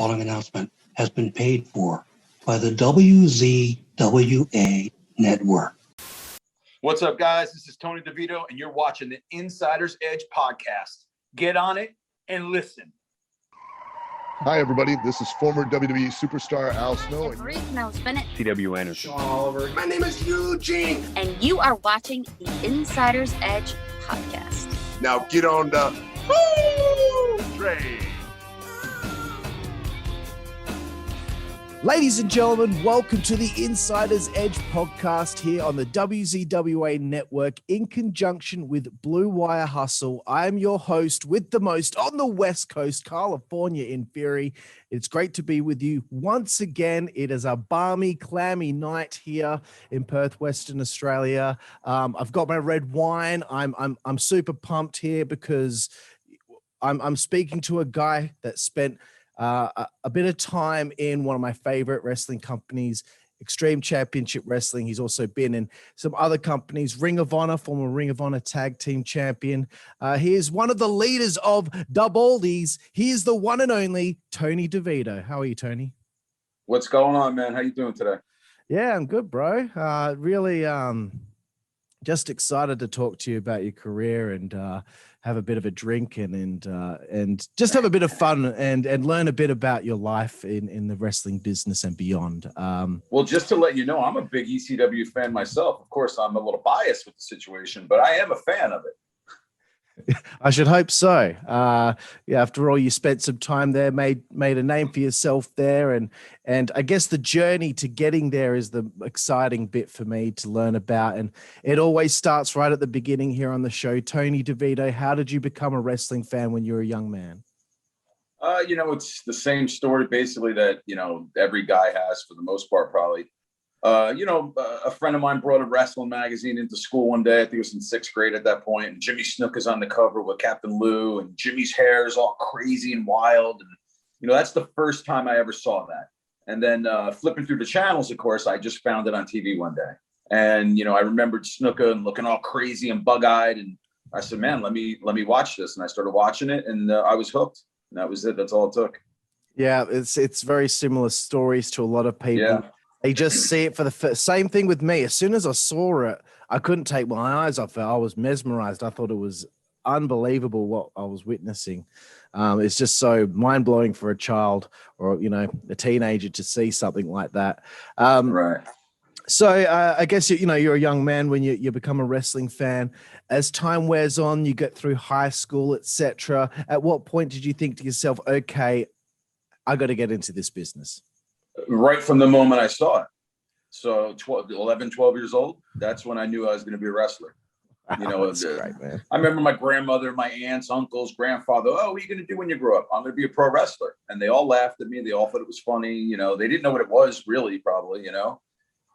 following announcement has been paid for by the WZWA Network. What's up, guys? This is Tony DeVito, and you're watching the Insider's Edge podcast. Get on it and listen. Hi, everybody. This is former WWE superstar Al Snow. Nels Bennett. TW Anderson. Sean Oliver. My name is Eugene. And you are watching the Insider's Edge podcast. Now get on the train. Ladies and gentlemen, welcome to the Insider's Edge podcast here on the WZWA Network in conjunction with Blue Wire Hustle. I am your host with the most on the West Coast, California in Fury. It's great to be with you once again. It is a balmy, clammy night here in Perth, Western Australia. I've got my red wine. I'm super pumped here because I'm speaking to a guy that spent a bit of time in one of my favorite wrestling companies, Extreme Championship Wrestling. He's also been in some other companies, Ring of Honor, former Ring of Honor Tag Team Champion. He is one of the leaders of the Baldies. He is the one and only Tony DeVito. How are you, Tony? What's going on, man? How you doing today? Yeah, I'm good, bro. Really just excited to talk to you about your career and have a bit of a drink and just have a bit of fun and learn a bit about your life in the wrestling business and beyond. Well, just to let you know, I'm a big ECW fan myself. Of course, I'm a little biased with the situation, but I am a fan of it. I should hope so. Yeah, after all, you spent some time there, made a name for yourself there, and I guess the journey to getting there is the exciting bit for me to learn about. And it always starts right at the beginning here on the show. Tony DeVito, how did you become a wrestling fan when you were a young man? It's the same story basically that every guy has for the most part, probably. A friend of mine brought a wrestling magazine into school one day. I think it was in 6th grade at that point. And Jimmy Snook is on the cover with Captain Lou, and Jimmy's hair is all crazy and wild. And, that's the first time I ever saw that. And then flipping through the channels, of course, I just found it on TV one day. And, I remembered Snooka and looking all crazy and bug-eyed. And I said, man, let me watch this. And I started watching it, and I was hooked. And that was it. That's all it took. Yeah, it's very similar stories to a lot of people. Yeah. They just see it for the first. Same thing with me. As soon as I saw it, I couldn't take my eyes off it. I was mesmerized. I thought it was unbelievable what I was witnessing. It's just so mind-blowing for a child or, a teenager to see something like that. Right. So I guess, you're a young man when you become a wrestling fan. As time wears on, you get through high school, etc. At what point did you think to yourself, okay, I got to get into this business? Right from the moment I saw it. So 12 years old, that's when I knew I was going to be a wrestler. That's great, man. I remember my grandmother, my aunts, uncles, grandfather, what are you going to do when you grow up? I'm going to be a pro wrestler. And they all laughed at me. They all thought it was funny. They didn't know what it was really, probably,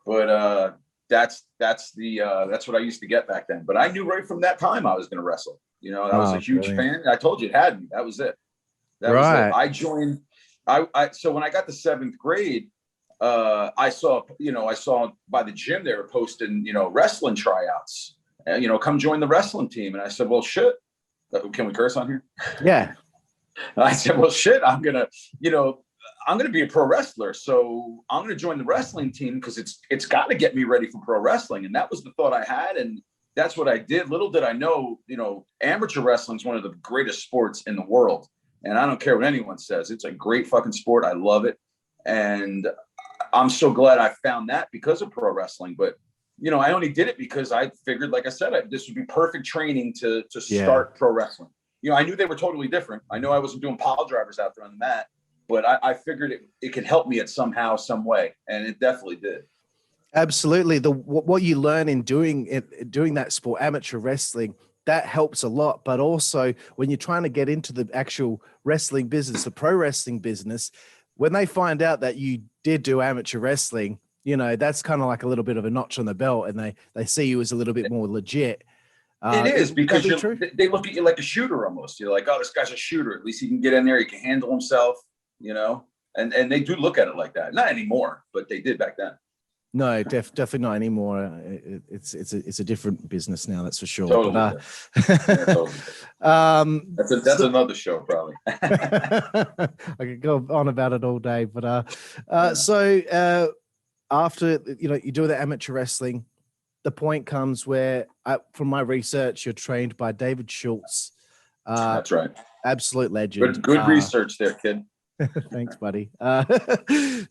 but that's what I used to get back then. But I knew right from that time I was going to wrestle. I was a huge fan. I told you it had me. That was it. That was it. I joined. So when I got to 7th grade, I saw by the gym they were posting, wrestling tryouts, and, come join the wrestling team. And I said, well, shit, can we curse on here? Yeah. I said, well, shit, I'm going to be a pro wrestler. So I'm going to join the wrestling team because it's got to get me ready for pro wrestling. And that was the thought I had. And that's what I did. Little did I know, amateur wrestling is one of the greatest sports in the world. And I don't care what anyone says. It's a great fucking sport. I love it. And I'm so glad I found that because of pro wrestling. But, I only did it because I figured, like I said, this would be perfect training to start pro wrestling. I knew they were totally different. I know I wasn't doing pile drivers out there on the mat, but I figured it could help me at somehow, some way. And it definitely did. Absolutely. What you learn in doing that sport, amateur wrestling, that helps a lot. But also when you're trying to get into the actual wrestling business, the pro wrestling business, when they find out that you did do amateur wrestling, that's kind of like a little bit of a notch on the belt, and they see you as a little bit more legit. It is because they look at you like a shooter almost. You're like, oh, this guy's a shooter. At least he can get in there. He can handle himself, and they do look at it like that. Not anymore, but they did back then. No, definitely not anymore. It's a different business now, that's for sure. Totally. But, Yeah, totally. That's another show, probably. I could go on about it all day, but after you do the amateur wrestling, the point comes where, from my research, you're trained by David Schultz. That's right. Absolute legend. Good research there, kid. Thanks, buddy.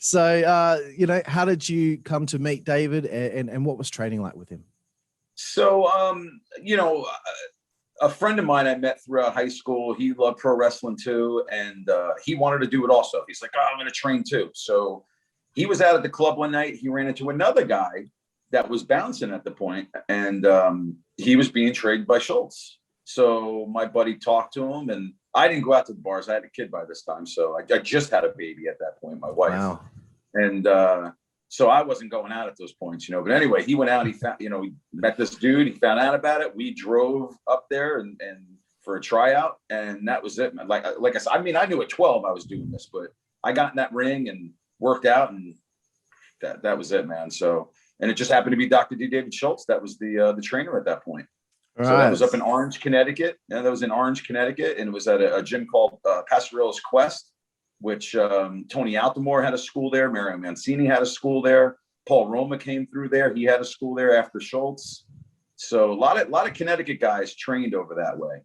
So, how did you come to meet David, and what was training like with him? So, a friend of mine I met throughout high school, he loved pro wrestling too. And he wanted to do it also. He's like, I'm going to train too. So he was out at the club one night. He ran into another guy that was bouncing at the point, and he was being trained by Schultz. So my buddy talked to him, and I didn't go out to the bars. I had a kid by this time. So I just had a baby at that point, my wife. Wow. And so I wasn't going out at those points, But anyway, he went out, he found, he met this dude, he found out about it. We drove up there and for a tryout, and that was it. Like I said, I knew at 12 I was doing this, but I got in that ring and worked out, and that was it, man. So, and it just happened to be Dr. D. David Schultz. That was the trainer at that point. Right. So that was up in Orange, Connecticut. And that was in Orange, Connecticut. And it was at a gym called Passarella's Quest, which Tony Altomore had a school there. Mario Mancini had a school there. Paul Roma came through there. He had a school there after Schultz. So a lot of Connecticut guys trained over that way.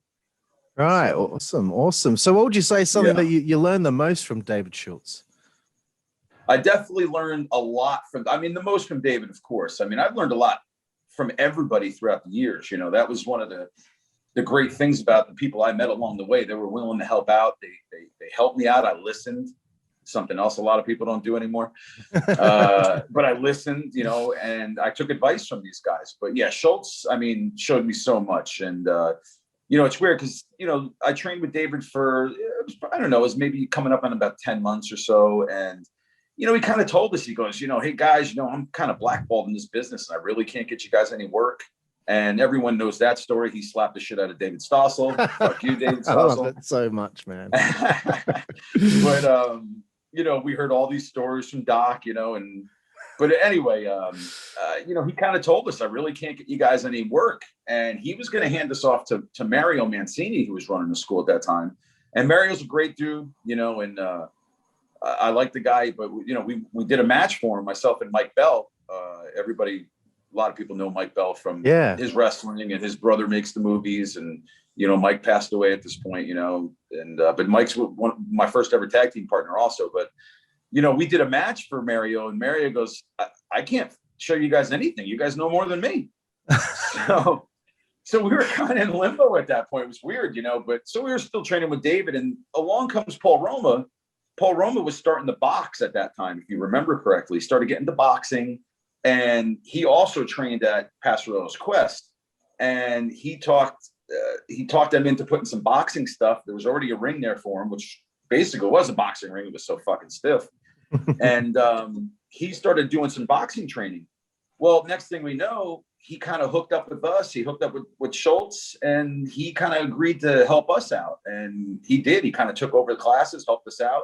Right. Awesome. So what would you say something that you learned the most from David Schultz? I definitely learned a lot the most from David, of course. I've learned a lot from everybody throughout the years. That was one of the great things about the people I met along the way. They were willing to help out. They helped me out. I listened. Something else a lot of people don't do anymore. But I listened, and I took advice from these guys. But yeah, Schultz, showed me so much. And, it's weird because, I trained with David for, it was maybe coming up on about 10 months or so. And, he kind of told us, he goes, hey guys, I'm kind of blackballed in this business, and I really can't get you guys any work. And everyone knows that story. He slapped the shit out of David Stossel. Fuck you, David Stossel. I love it so much, man. But, we heard all these stories from Doc, but anyway, he kind of told us, I really can't get you guys any work. And he was going to hand us off to Mario Mancini, who was running the school at that time. And Mario's a great dude, and I like the guy, but we did a match for him, myself and Mike Bell. A lot of people know Mike Bell from his wrestling, and his brother makes the movies. And, Mike passed away at this point, but Mike's my first ever tag team partner also. But, we did a match for Mario, and Mario goes, I can't show you guys anything. You guys know more than me. So we were kind of in limbo at that point. It was weird, but so we were still training with David, and along comes Paul Roma. Paul Roma was starting the box at that time, if you remember correctly. He started getting into boxing, and he also trained at Passarella's Quest. And he talked them into putting some boxing stuff. There was already a ring there for him, which basically was a boxing ring. It was so fucking stiff. And he started doing some boxing training. Well, next thing we know, he kind of hooked up with us. He hooked up with Schultz, and he kind of agreed to help us out. And he did. He kind of took over the classes, helped us out,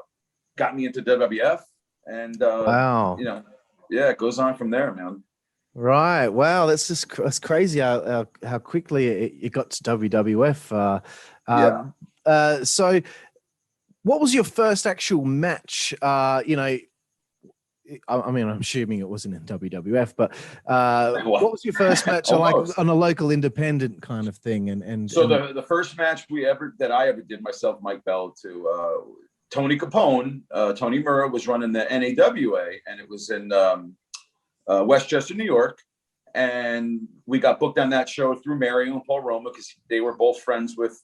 got me into WWF. And, wow. It goes on from there, man. Right. Wow. That's crazy how quickly it got to WWF. So what was your first actual match? I'm assuming it wasn't in WWF, but what was your first match on a local independent kind of thing? And so the first match that I ever did myself, Mike Bell, to Tony Capone, Tony Murrah was running the NAWA, and it was in Westchester, New York. And we got booked on that show through Mario and Paul Roma because they were both friends with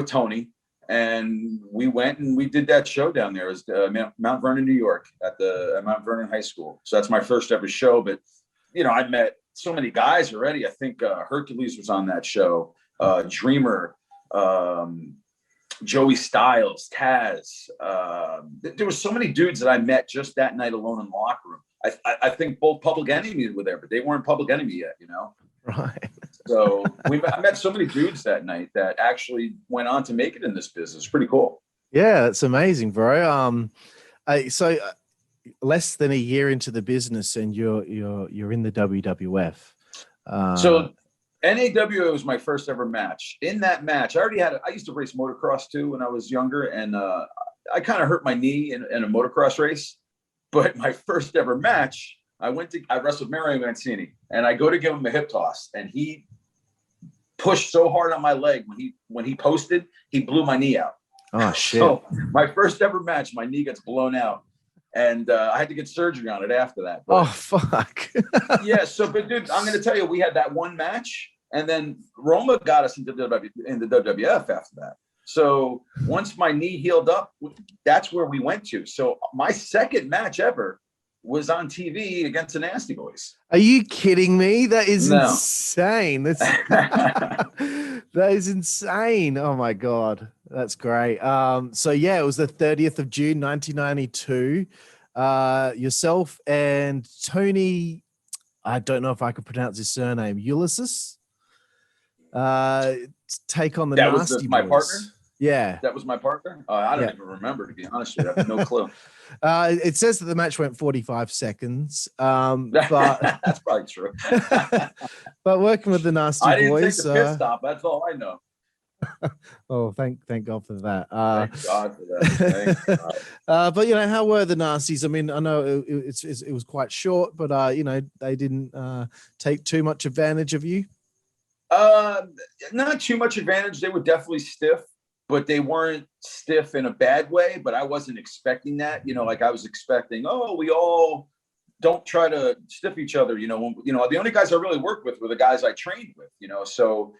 Tony. And we went and we did that show down there. It was Mount Vernon, New York, at Mount Vernon High School. So that's my first ever show. But, I met so many guys already. I think Hercules was on that show, Dreamer, Joey Styles, Taz. There were so many dudes that I met just that night alone in the locker room. I think both Public Enemy were there, but they weren't Public Enemy yet, Right. So I met so many dudes that night that actually went on to make it in this business. Pretty cool. Yeah, that's amazing, bro. So less than a year into the business, and you're in the WWF. So NAWA was my first ever match. In that match, I used to race motocross too when I was younger, and I kind of hurt my knee in a motocross race. But my first ever match, I wrestled Mario Mancini, and I go to give him a hip toss, and he pushed so hard on my leg when he posted, he blew my knee out. Oh shit! So my first ever match, my knee gets blown out, and I had to get surgery on it after that. But, oh fuck! Yeah. So, but dude, I'm going to tell you, we had that one match, and then Roma got us into the WWF after that. So once my knee healed up, that's where we went to. So my second match ever was on TV against the Nasty Boys. Are you kidding me? That is insane. That's that is insane. Oh my God. That's great. So yeah, it was the 30th of June, 1992. Yourself and Tony, I don't know if I could pronounce his surname, Ulysses, take on the that Nasty was my Boys. Partner? Yeah. That was my partner? I don't even remember, to be honest with you. I have no clue. It says that the match went 45 seconds, but that's probably true. But working with the Nasty I didn't Boys, take the pit stop. That's all I know. Oh, thank God for that. Thank God for that. Thank God. But how were the Nasties? I mean, I know it was quite short, but they didn't take too much advantage of you. Not too much advantage. They were definitely stiff, but they weren't stiff in a bad way. But I wasn't expecting that. Like I was expecting, we all don't try to stiff each other. The only guys I really worked with were the guys I trained with. So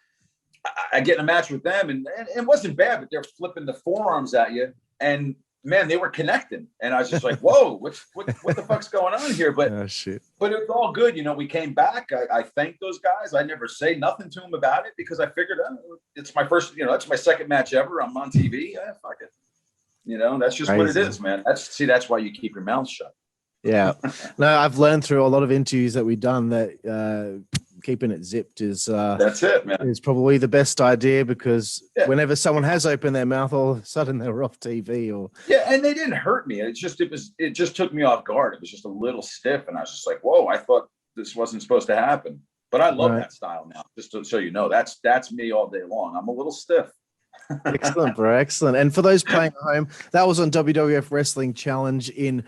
I get in a match with them, and it wasn't bad, but they're flipping the forearms at you, and man, they were connecting, and I was just like, "Whoa, what the fuck's going on here?" But oh, shit. But it's all good, we came back. I thanked those guys. I never say nothing to them about it because I figured it's my first, that's my second match ever. I'm on TV. Yeah, fuck it. That's just what it is, man. That's why you keep your mouth shut. Yeah. No, I've learned through a lot of interviews that we've done that keeping it zipped is that's it, man. Is probably the best idea because whenever someone has opened their mouth, all of a sudden they're off TV or and they didn't hurt me. It just took me off guard. It was just a little stiff, and I was just like, whoa, I thought this wasn't supposed to happen. But I love that style now. Just so you know, that's me all day long. I'm a little stiff. Excellent, bro. Excellent. And for those playing at home, that was on WWF Wrestling Challenge in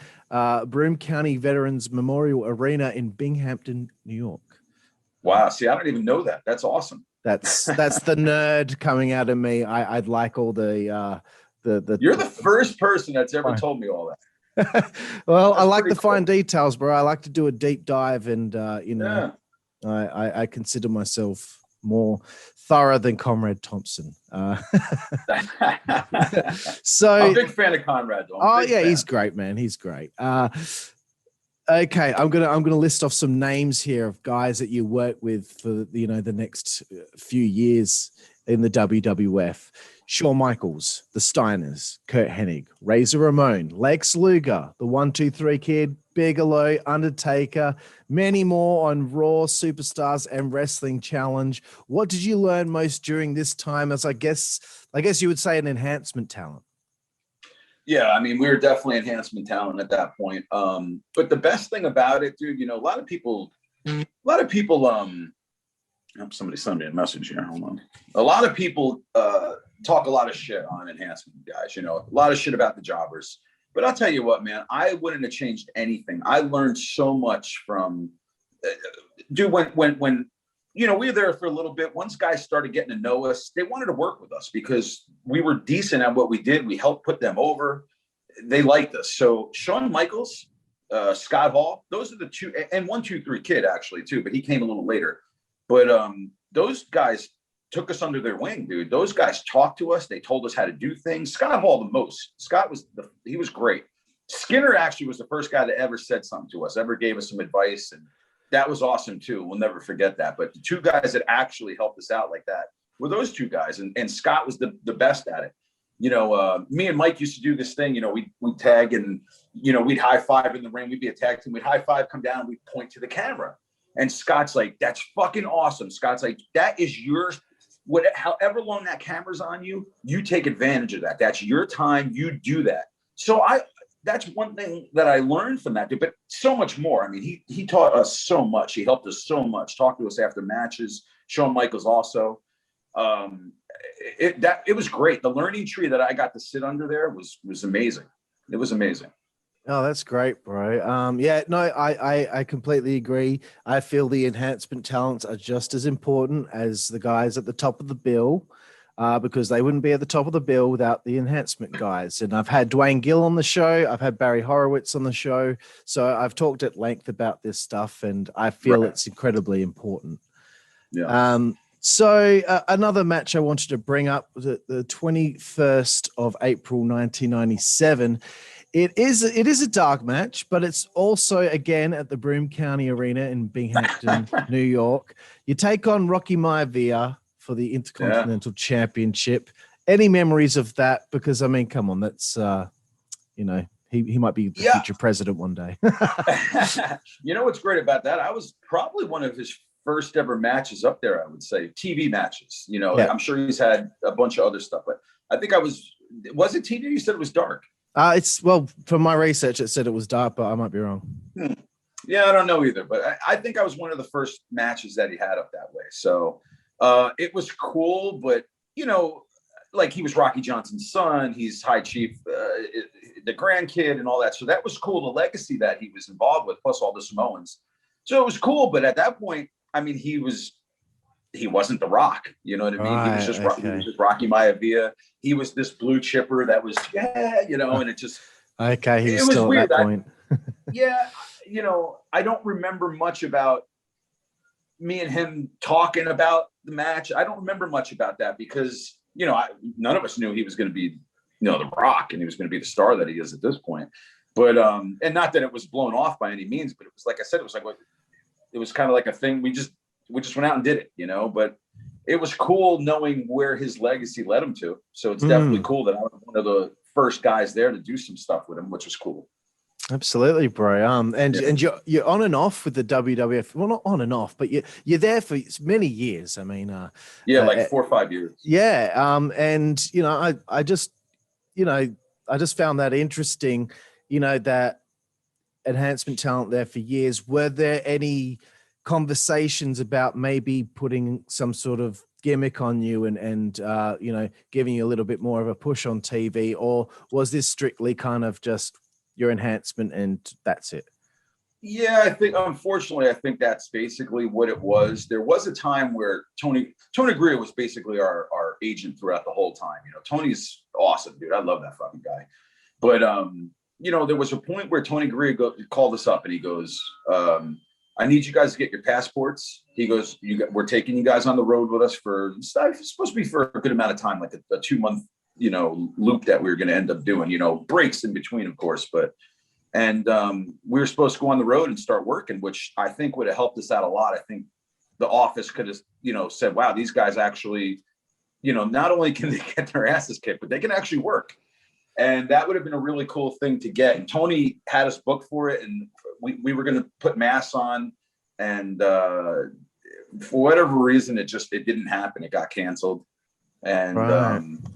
Broome County Veterans Memorial Arena in Binghamton, New York. Wow. See, I don't even know that. That's awesome. That's the nerd coming out of me. I'd like all the You're the first person that's ever told me all that. Well, that's I like the fine details, bro. I like to do a deep dive, and I consider myself more thorough than Conrad Thompson. So I'm a big fan of Conrad. He's great, man. He's great. Okay, I'm gonna list off some names here of guys that you work with for the next few years in the WWF. Shawn Michaels, the Steiners, Kurt Hennig, Razor Ramon, Lex Luger, the 1-2-3 Kid, Bigelow, Undertaker, many more on Raw, Superstars, and Wrestling Challenge. What did you learn most during this time as I guess you would say an enhancement talent? Yeah, I mean, we were definitely enhancement talent at that point. But the best thing about it, dude, a lot of people, somebody sent me a message here. Hold on. A lot of people talk a lot of shit on enhancement guys, a lot of shit about the jobbers. But I'll tell you what, man, I wouldn't have changed anything. I learned so much from, dude, when we were there for a little bit. Once guys started getting to know us, they wanted to work with us because we were decent at what we did. We helped put them over. They liked us. So Shawn Michaels, Scott Hall, those are the two, and 1-2-3 Kid actually too, but he came a little later. But those guys took us under their wing, dude. Those guys talked to us. They told us how to do things. Scott Hall the most. Scott he was great. Skinner actually was the first guy that ever said something to us, ever gave us some advice, and that was awesome too. We'll never forget that. But the two guys that actually helped us out like that were those two guys, and Scott was the best at it. Me and Mike used to do this thing. We'd tag, and we'd high five in the ring. We'd be a tag team. We'd high five, come down, we'd point to the camera. And Scott's like, "That's fucking awesome." Scott's like, "That is yours. However long that camera's on you, you take advantage of that. That's your time. You do that." So that's one thing that I learned from that dude, but so much more. I mean, he taught us so much. He helped us so much, talked to us after matches. Shawn Michaels also. It was great. The learning tree that I got to sit under there was amazing. It was amazing. Oh, that's great, bro. Yeah, no, I completely agree. I feel the enhancement talents are just as important as the guys at the top of the bill, because they wouldn't be at the top of the bill without the enhancement guys. And I've had Dwayne Gill on the show. I've had Barry Horowitz on the show. So I've talked at length about this stuff, and I feel it's incredibly important. Yeah. So another match I wanted to bring up was the 21st of April, 1997. It is a dark match, but it's also, again, at the Broome County Arena in Binghamton, New York. You take on Rocky Maivia for the Intercontinental Championship. Any memories of that? Because, I mean, come on, that's, he might be the future president one day. You know what's great about that? I was probably one of his first ever matches up there, I would say. TV matches. I'm sure he's had a bunch of other stuff, but I think was it TV? You said it was dark. From my research, it said it was dark, but I might be wrong. Yeah, I don't know either, but I think I was one of the first matches that he had up that way. So it was cool, but like he was Rocky Johnson's son, he's High Chief, the grandkid and all that. So that was cool. The legacy that he was involved with, plus all the Samoans. So it was cool. But at that point, I mean, he wasn't The Rock, you know what I mean? He was just Rocky Maivia. He was this blue chipper that was, and it just. Okay, he was still at that point. I don't remember much about me and him talking about the match. I don't remember much about that because, none of us knew he was going to be, The Rock, and he was going to be the star that he is at this point. But, and not that it was blown off by any means, but it was, like I said, it was kind of like a thing. We just went out and did it, but it was cool knowing where his legacy led him to. So it's definitely cool that I was one of the first guys there to do some stuff with him, which was cool. Absolutely, bro. And you're on and off with the WWF. Well, not on and off, but you're there for many years. I mean, like 4 or 5 years. Yeah. And I just found that interesting. That enhancement talent there for years. Were there any conversations about maybe putting some sort of gimmick on you and giving you a little bit more of a push on TV, or was this strictly kind of just your enhancement and that's it? Yeah, unfortunately, I think that's basically what it was. There was a time where Tony Garea was basically our agent throughout the whole time. Tony's awesome, dude. I love that fucking guy. But, there was a point where Tony Garea called us up and he goes, I need you guys to get your passports. He goes, we're taking you guys on the road with us it's supposed to be for a good amount of time, like a 2-month, loop that we were going to end up doing, breaks in between, of course. And we were supposed to go on the road and start working, which I think would have helped us out a lot. I think the office could have, said, wow, these guys actually, not only can they get their asses kicked, but they can actually work. And that would have been a really cool thing to get. And Tony had us booked for it. And we were going to put masks on. And for whatever reason, it didn't happen. It got canceled. And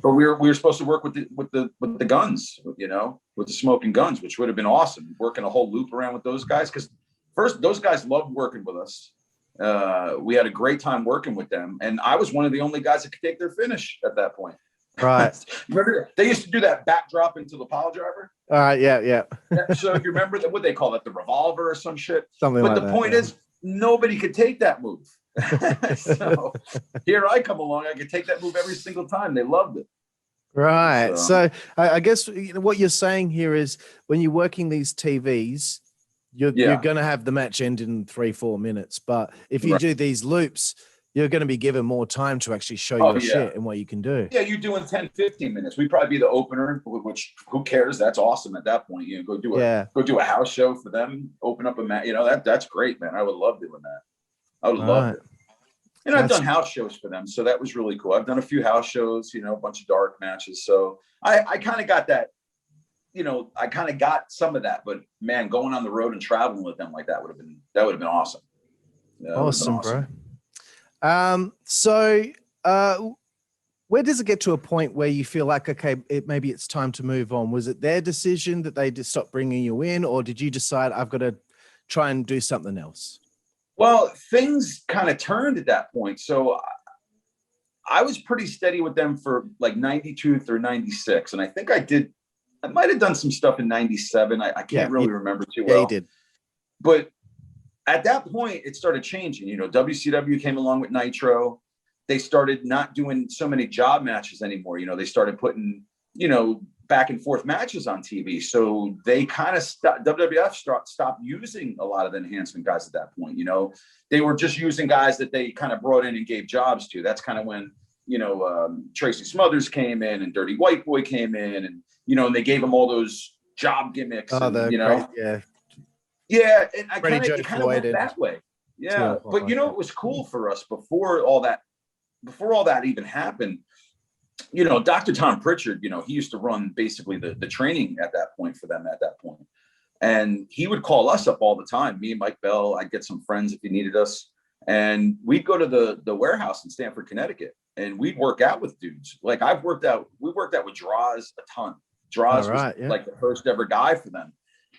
but we were supposed to work with the guns, with the smoking guns, which would have been awesome. Working a whole loop around with those guys. Because first, those guys loved working with us. We had a great time working with them. And I was one of the only guys that could take their finish at that point. Right. Remember, they used to do that backdrop into the pile driver. All right. Yeah. So if you remember what they call it, the revolver or some shit. Something but like the that, point is, nobody could take that move. So here I come along. I could take that move every single time. They loved it. Right. So I guess what you're saying here is when you're working these TVs, you're going to have the match end in 3-4 minutes. But if you do these loops, you're going to be given more time to actually show your shit and what you can do. Yeah, you're doing 10-15 minutes. We'd probably be the opener, which who cares? That's awesome at that point. Go do a house show for them, open up a match. That's great, man. I would love doing that. I would love it. And I've done house shows for them, so that was really cool. I've done a few house shows, a bunch of dark matches. So I kind of got that, I kind of got some of that. But man, going on the road and traveling with them like that would have been awesome. Awesome, bro. So Where does it get to a point where you feel like, okay, maybe it's time to move on? Was it their decision that they just stopped bringing you in, or did you decide I've got to try and do something else? Well, things kind of turned at that point. So I was pretty steady with them for like 92 through 96. And I think I might have done some stuff in 97. I can't really remember too well. Yeah, you did. But at that point, it started changing. You know, WCW came along with Nitro. They started not doing so many job matches anymore. You know, they started putting, you know, back and forth matches on TV. So they kind of WWF stopped using a lot of the enhancement guys at that point. You know, they were just using guys that they kind of brought in and gave jobs to. That's kind of when, you know, Tracy Smothers came in and Dirty White Boy came in, and, you know, and they gave them all those job gimmicks. Oh, and, you know, yeah. And I kind of went and that way. Yeah. But, you know, it was cool for us before all that even happened. You know, Dr. Tom Pritchard, you know, he used to run basically the training at that point for them at that point. And he would call us up all the time, me and Mike Bell. I'd get some friends if he needed us. And we'd go to the warehouse in Stamford, Connecticut, and we'd work out with dudes. Like we worked out with Droz a ton. Droz was like the first ever guy for them.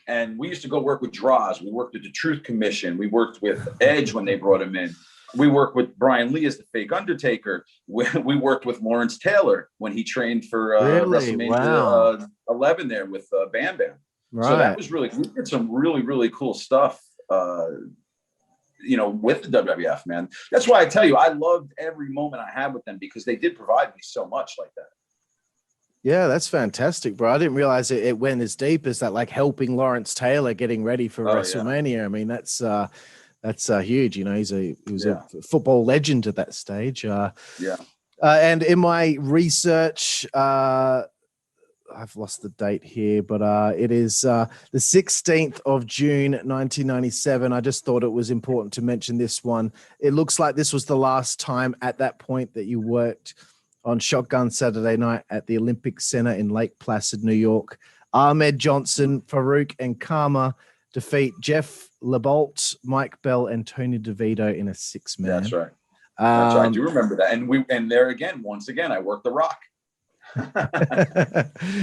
And we used to go work with Droz. We worked with the Truth Commission. We worked with Edge when they brought him in. We worked with Brian Lee as the fake Undertaker. We worked with Lawrence Taylor when he trained for WrestleMania 11 there with Bam Bam. Right. So that was really, we did some really, really cool stuff, you know, with the WWF, man. That's why I tell you, I loved every moment I had with them because they did provide me so much like that. Yeah, that's fantastic, bro. I didn't realize it went as deep as that, like helping Lawrence Taylor getting ready for WrestleMania. Yeah. I mean, that's huge. You know, he was a football legend at that stage. And in my research, I've lost the date here, but it is the 16th of June, 1997. I just thought it was important to mention this one. It looks like this was the last time at that point that you worked on Shotgun Saturday Night at the Olympic Center in Lake Placid, New York. Ahmed Johnson, Farouk, and Karma defeat Jeff LeBolt, Mike Bell, and Tony DeVito in a 6-man. That's right. That's right. I do remember that. And there again, once again, I worked The Rock.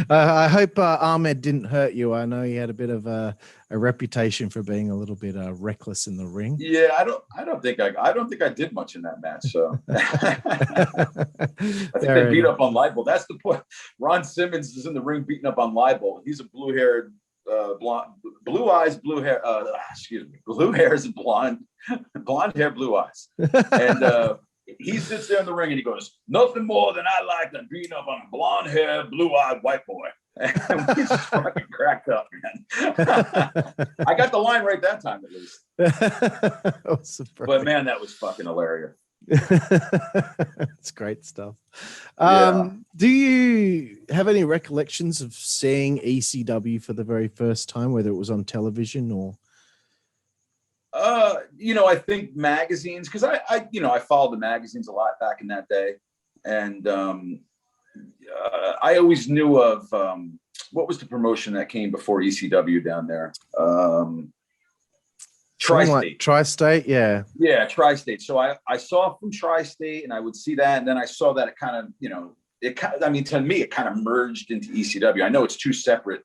I hope Ahmed didn't hurt you. I know he had a bit of a reputation for being a little bit reckless in the ring. Yeah, I don't think I did much in that match. So I think they beat up on Leibel. That's the point. Ron Simmons is in the ring beating up on Leibel. He's a blue-haired, blonde, blue eyes, blue hair. Blue hairs and blonde hair, blue eyes, and. He sits there in the ring and he goes, "Nothing more than I like than beating up on a blonde-haired, blue-eyed white boy." And we just fucking cracked up, man. I got the line right that time, at least. But man, that was fucking hilarious. It's great stuff. Do you have any recollections of seeing ECW for the very first time, whether it was on television or? You know, I think magazines, because I followed the magazines a lot back in that day, and I always knew of what was the promotion that came before ECW down there? Tri-State. Like Tri-State, yeah, Tri-State. So I saw from Tri-State, and I would see that, and then I saw that it kind of, you know, to me, it kind of merged into ECW. I know it's two separate.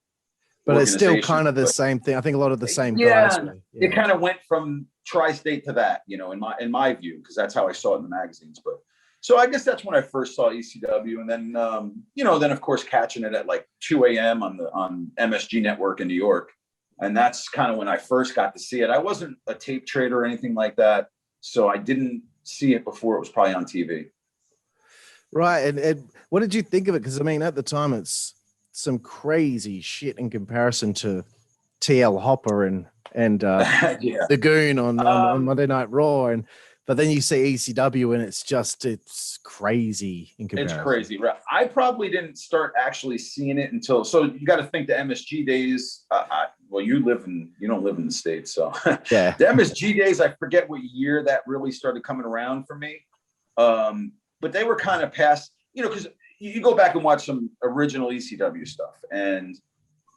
But it's still kind of the same thing. I think a lot of the same guys. Yeah. It kind of went from Tri-State to that, you know, in my view, because that's how I saw it in the magazines. But so I guess that's when I first saw ECW, and then you know, then of course catching it at like 2 a.m. on MSG Network in New York, and that's kind of when I first got to see it. I wasn't a tape trader or anything like that, so I didn't see it before it was probably on TV. Right, and what did you think of it? Because I mean, at the time, it's some crazy shit in comparison to TL Hopper and the Goon on Monday Night Raw, but then you see ECW and it's crazy in comparison. It's crazy, right? I probably didn't start actually seeing it until, so you got to think the MSG days. Well, you don't live in the States, so yeah. The MSG days, I forget what year that really started coming around for me, but they were kind of past, you know, because you go back and watch some original ECW stuff, and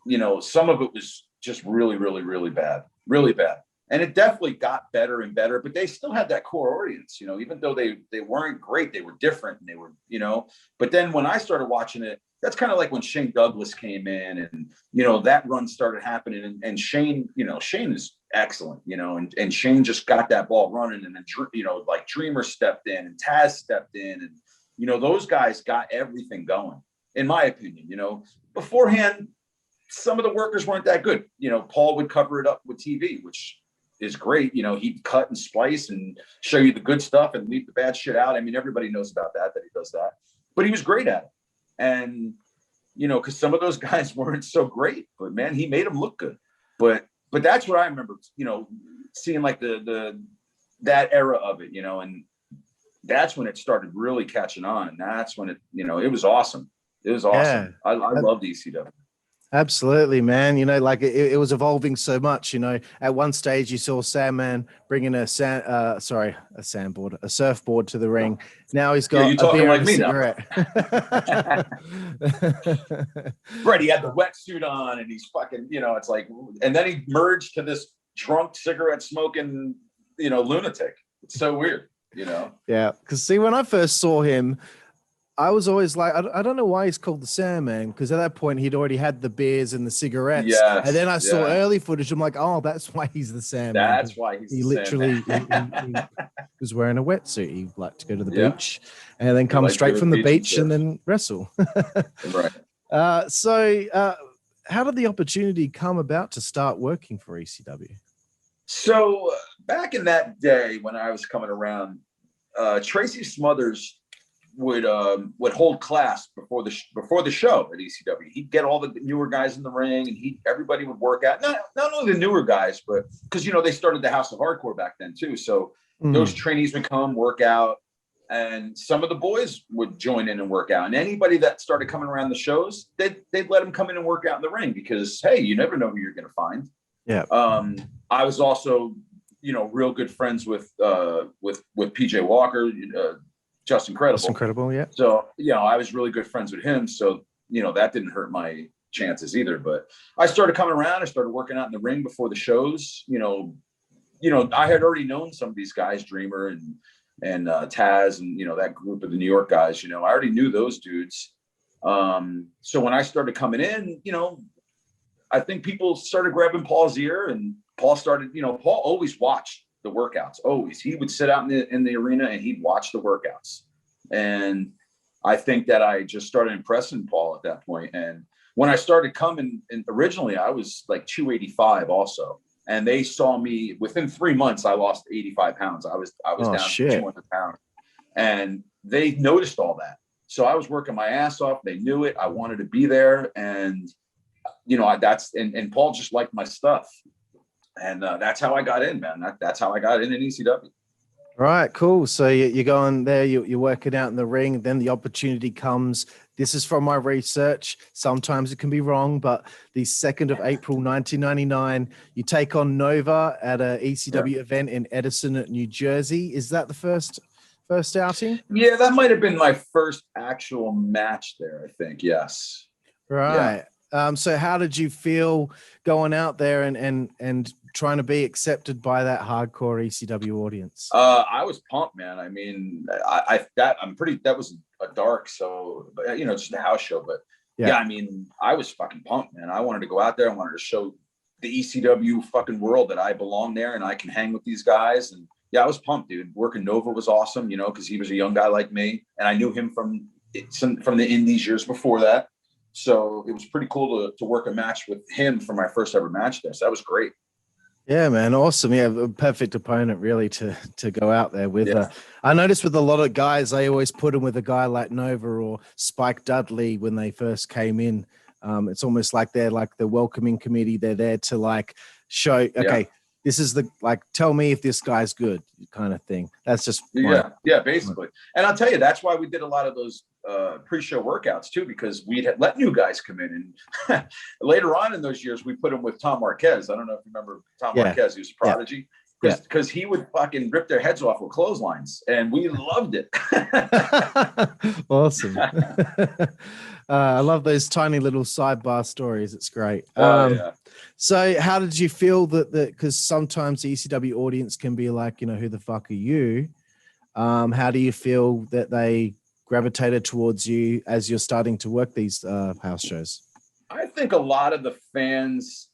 you know, some of it was just really, really, really bad, really bad. And it definitely got better and better, but they still had that core audience, you know, even though they weren't great, they were different and they were, you know, but then when I started watching it, that's kind of like when Shane Douglas came in and, you know, that run started happening and Shane, you know, Shane is excellent, you know, and Shane just got that ball running and then, you know, like Dreamer stepped in and Taz stepped in and, you know, those guys got everything going, in my opinion. You know, beforehand, some of the workers weren't that good. You know, Paul would cover it up with TV, which is great. You know, he'd cut and splice and show you the good stuff and leave the bad shit out. I mean, everybody knows about that he does that, but he was great at it. And, you know, because some of those guys weren't so great, but man, he made them look good. But that's what I remember, you know, seeing like that era of it, you know, and that's when it started really catching on. And that's when it, you know, it was awesome. It was awesome. Yeah. I love ECW. Absolutely, man. You know, like it was evolving so much. You know, at one stage you saw Sandman bringing a surfboard to the ring. Now he's got a beer and a cigarette. Right, he had the wetsuit on, and he's fucking. You know, it's like, and then he merged to this drunk cigarette smoking, you know, lunatic. It's so weird, you know. Yeah, because see, when I first saw him, I was always like, I don't know why he's called the Sandman, because at that point he'd already had the beers and the cigarettes. Yes, and then I saw early footage. I'm like, oh, that's why he's the Sandman. That's why he literally he was wearing a wetsuit. He liked to go to the beach and then come straight from the beach and then wrestle. Right. So how did the opportunity come about to start working for ECW? So back in that day when I was coming around, Tracy Smothers would hold class before the show at ECW. He'd get all the newer guys in the ring, and everybody would work out. Not only the newer guys, but because, you know, they started the House of Hardcore back then too. So those trainees would come work out, and some of the boys would join in and work out. And anybody that started coming around the shows, they'd let them come in and work out in the ring, because hey, you never know who you're going to find. Yeah. I was also, you know, real good friends with PJ Walker. Just Incredible. Yeah. So, you know, I was really good friends with him. So, you know, that didn't hurt my chances either. But I started coming around. I started working out in the ring before the shows. You know, I had already known some of these guys, Dreamer and Taz, and, you know, that group of the New York guys. You know, I already knew those dudes. So when I started coming in, you know, I think people started grabbing Paul's ear, and Paul started. You know, Paul always watched the workouts. Always. He would sit out in the arena and he'd watch the workouts. And I think that I just started impressing Paul at that point. And when I started coming, and originally I was like 285 also. And they saw me within 3 months, I lost 85 pounds. I was down to 200 pounds. And they noticed all that. So I was working my ass off. They knew it. I wanted to be there. And, you know, and Paul just liked my stuff. And that's how I got in, man. That's how I got in ECW. Right, cool. So you're going there, you're working out in the ring, then the opportunity comes. This is from my research. Sometimes it can be wrong, but the 2nd of April, 1999, you take on Nova at a ECW event in Edison, New Jersey. Is that the first outing? Yeah, that might have been my first actual match there, I think. Yes. Right. Yeah. So how did you feel going out there and trying to be accepted by that hardcore ECW audience? I was pumped, man. I mean, that was a dark, so, you know, just a house show, but yeah, I mean, I was fucking pumped, man. I wanted to go out there. I wanted to show the ECW fucking world that I belong there and I can hang with these guys. And yeah, I was pumped, dude. Working Nova was awesome, you know, because he was a young guy like me, and I knew him from the indies years before that. So it was pretty cool to work a match with him for my first ever match there. So that was great. Yeah, man. Awesome. Yeah. A perfect opponent really to go out there with. Yeah. I noticed with a lot of guys, they always put them with a guy like Nova or Spike Dudley when they first came in. It's almost like they're like the welcoming committee. They're there to like show, okay, this is tell me if this guy's good kind of thing. That's just. Yeah, basically. And I'll tell you, that's why we did a lot of those pre-show workouts too, because we'd let new guys come in, and later on in those years we put them with Tom Marquez. I don't know if you remember Tom Marquez. He was a Prodigy. because he would fucking rip their heads off with clotheslines, and we loved it. Awesome. I love those tiny little sidebar stories. It's great. Yeah. So how did you feel that because sometimes the ECW audience can be like, who the fuck are you? How do you feel that they gravitated towards you as you're starting to work these house shows? I think a lot of the fans,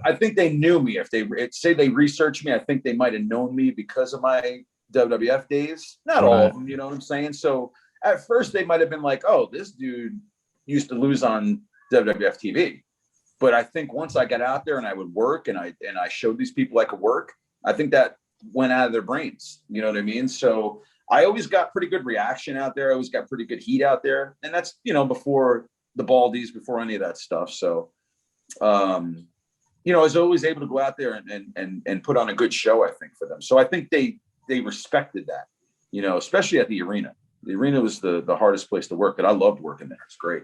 I think they knew me. If they say they researched me, I think they might have known me because of my WWF days. Not all of them, you know what I'm saying? So at first they might have been like, oh, this dude used to lose on WWF TV. But I think once I got out there and I would work and I showed these people I could work, I think that went out of their brains. You know what I mean? So I always got pretty good reaction out there. I always got pretty good heat out there. And that's, before the Baldies, before any of that stuff. So, I was always able to go out there and put on a good show, I think, for them. So I think they respected that, especially at the arena. The arena was the hardest place to work, but I loved working there. It's great.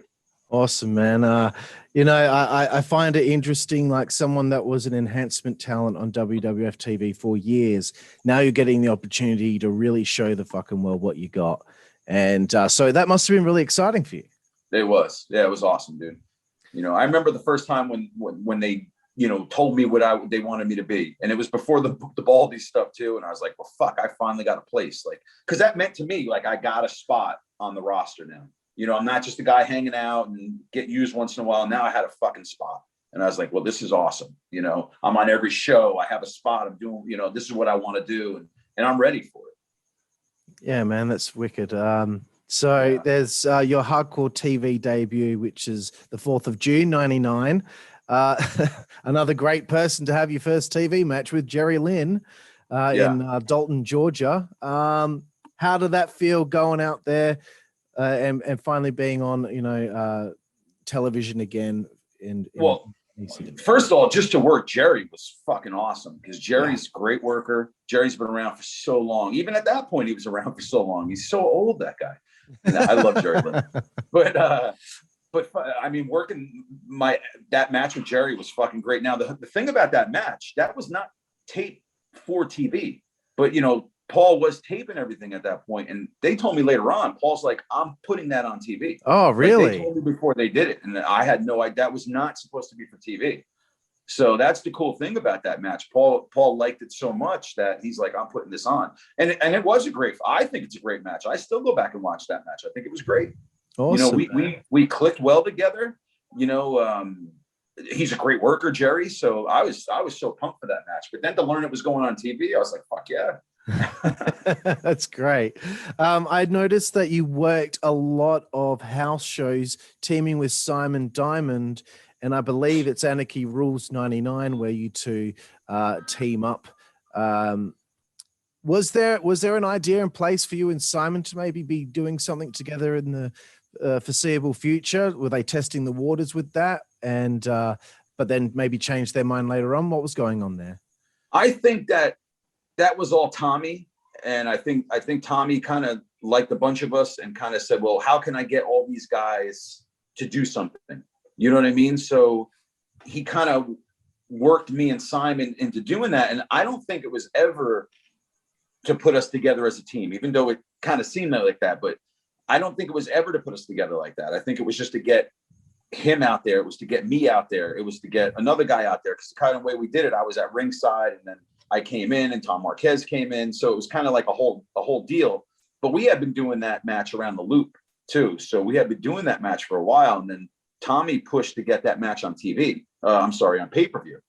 Awesome, man. I find it interesting, like someone that was an enhancement talent on WWF TV for years. Now you're getting the opportunity to really show the fucking world what you got. And so that must have been really exciting for you. It was. Yeah, it was awesome, dude. I remember the first time when they, told me what they wanted me to be. And it was before the Baldies stuff too. And I was like, well, fuck, I finally got a place. Like, cause that meant to me, like, I got a spot on the roster now. I'm not just a guy hanging out and get used once in a while. Now I had a fucking spot. And I was like, well, this is awesome. I'm on every show. I have a spot. I'm doing, this is what I want to do. And I'm ready for it. Yeah, man, that's wicked. So there's your Hardcore TV debut, which is the 4th of June, 99. Another great person to have your first TV match with, Jerry Lynn, in Dalton, Georgia. How did that feel going out there and finally being on, television again? First of all, just to work Jerry was fucking awesome because Jerry's a great worker. Jerry's been around for so long. Even at that point, he was around for so long. He's so old, that guy. And I love Jerry Lynn. But I mean, working that match with Jerry was fucking great. Now, the thing about that match, that was not taped for TV, but Paul was taping everything at that point. And they told me later on, Paul's like, I'm putting that on TV. Oh, really? Like, they told me before they did it. And I had no idea. That was not supposed to be for TV. So that's the cool thing about that match. Paul liked it so much that he's like, I'm putting this on. And it was I think it's a great match. I still go back and watch that match. I think it was great. Awesome, we clicked well together. He's a great worker, Jerry. So I was so pumped for that match. But then to learn it was going on TV, I was like, fuck yeah. That's great. I noticed that you worked a lot of house shows teaming with Simon Diamond, and I believe it's Anarchy Rules 99 where you two team up. Was there an idea in place for you and Simon to maybe be doing something together in the foreseeable future? Were they testing the waters with that, and but then maybe changed their mind later on? What was going on there? I think that was all Tommy. And I think Tommy kind of liked a bunch of us and kind of said, well, how can I get all these guys to do something? You know what I mean? So he kind of worked me and Simon into doing that. And I don't think it was ever to put us together as a team, even though it kind of seemed like that. But I don't think it was ever to put us together like that. I think it was just to get him out there. It was to get me out there. It was to get another guy out there. Because the kind of way we did it, I was at ringside and then I came in and Tom Marquez came in. So it was kind of like a whole deal. But we had been doing that match around the loop too. So we had been doing that match for a while. And then Tommy pushed to get that match on TV. On pay-per-view.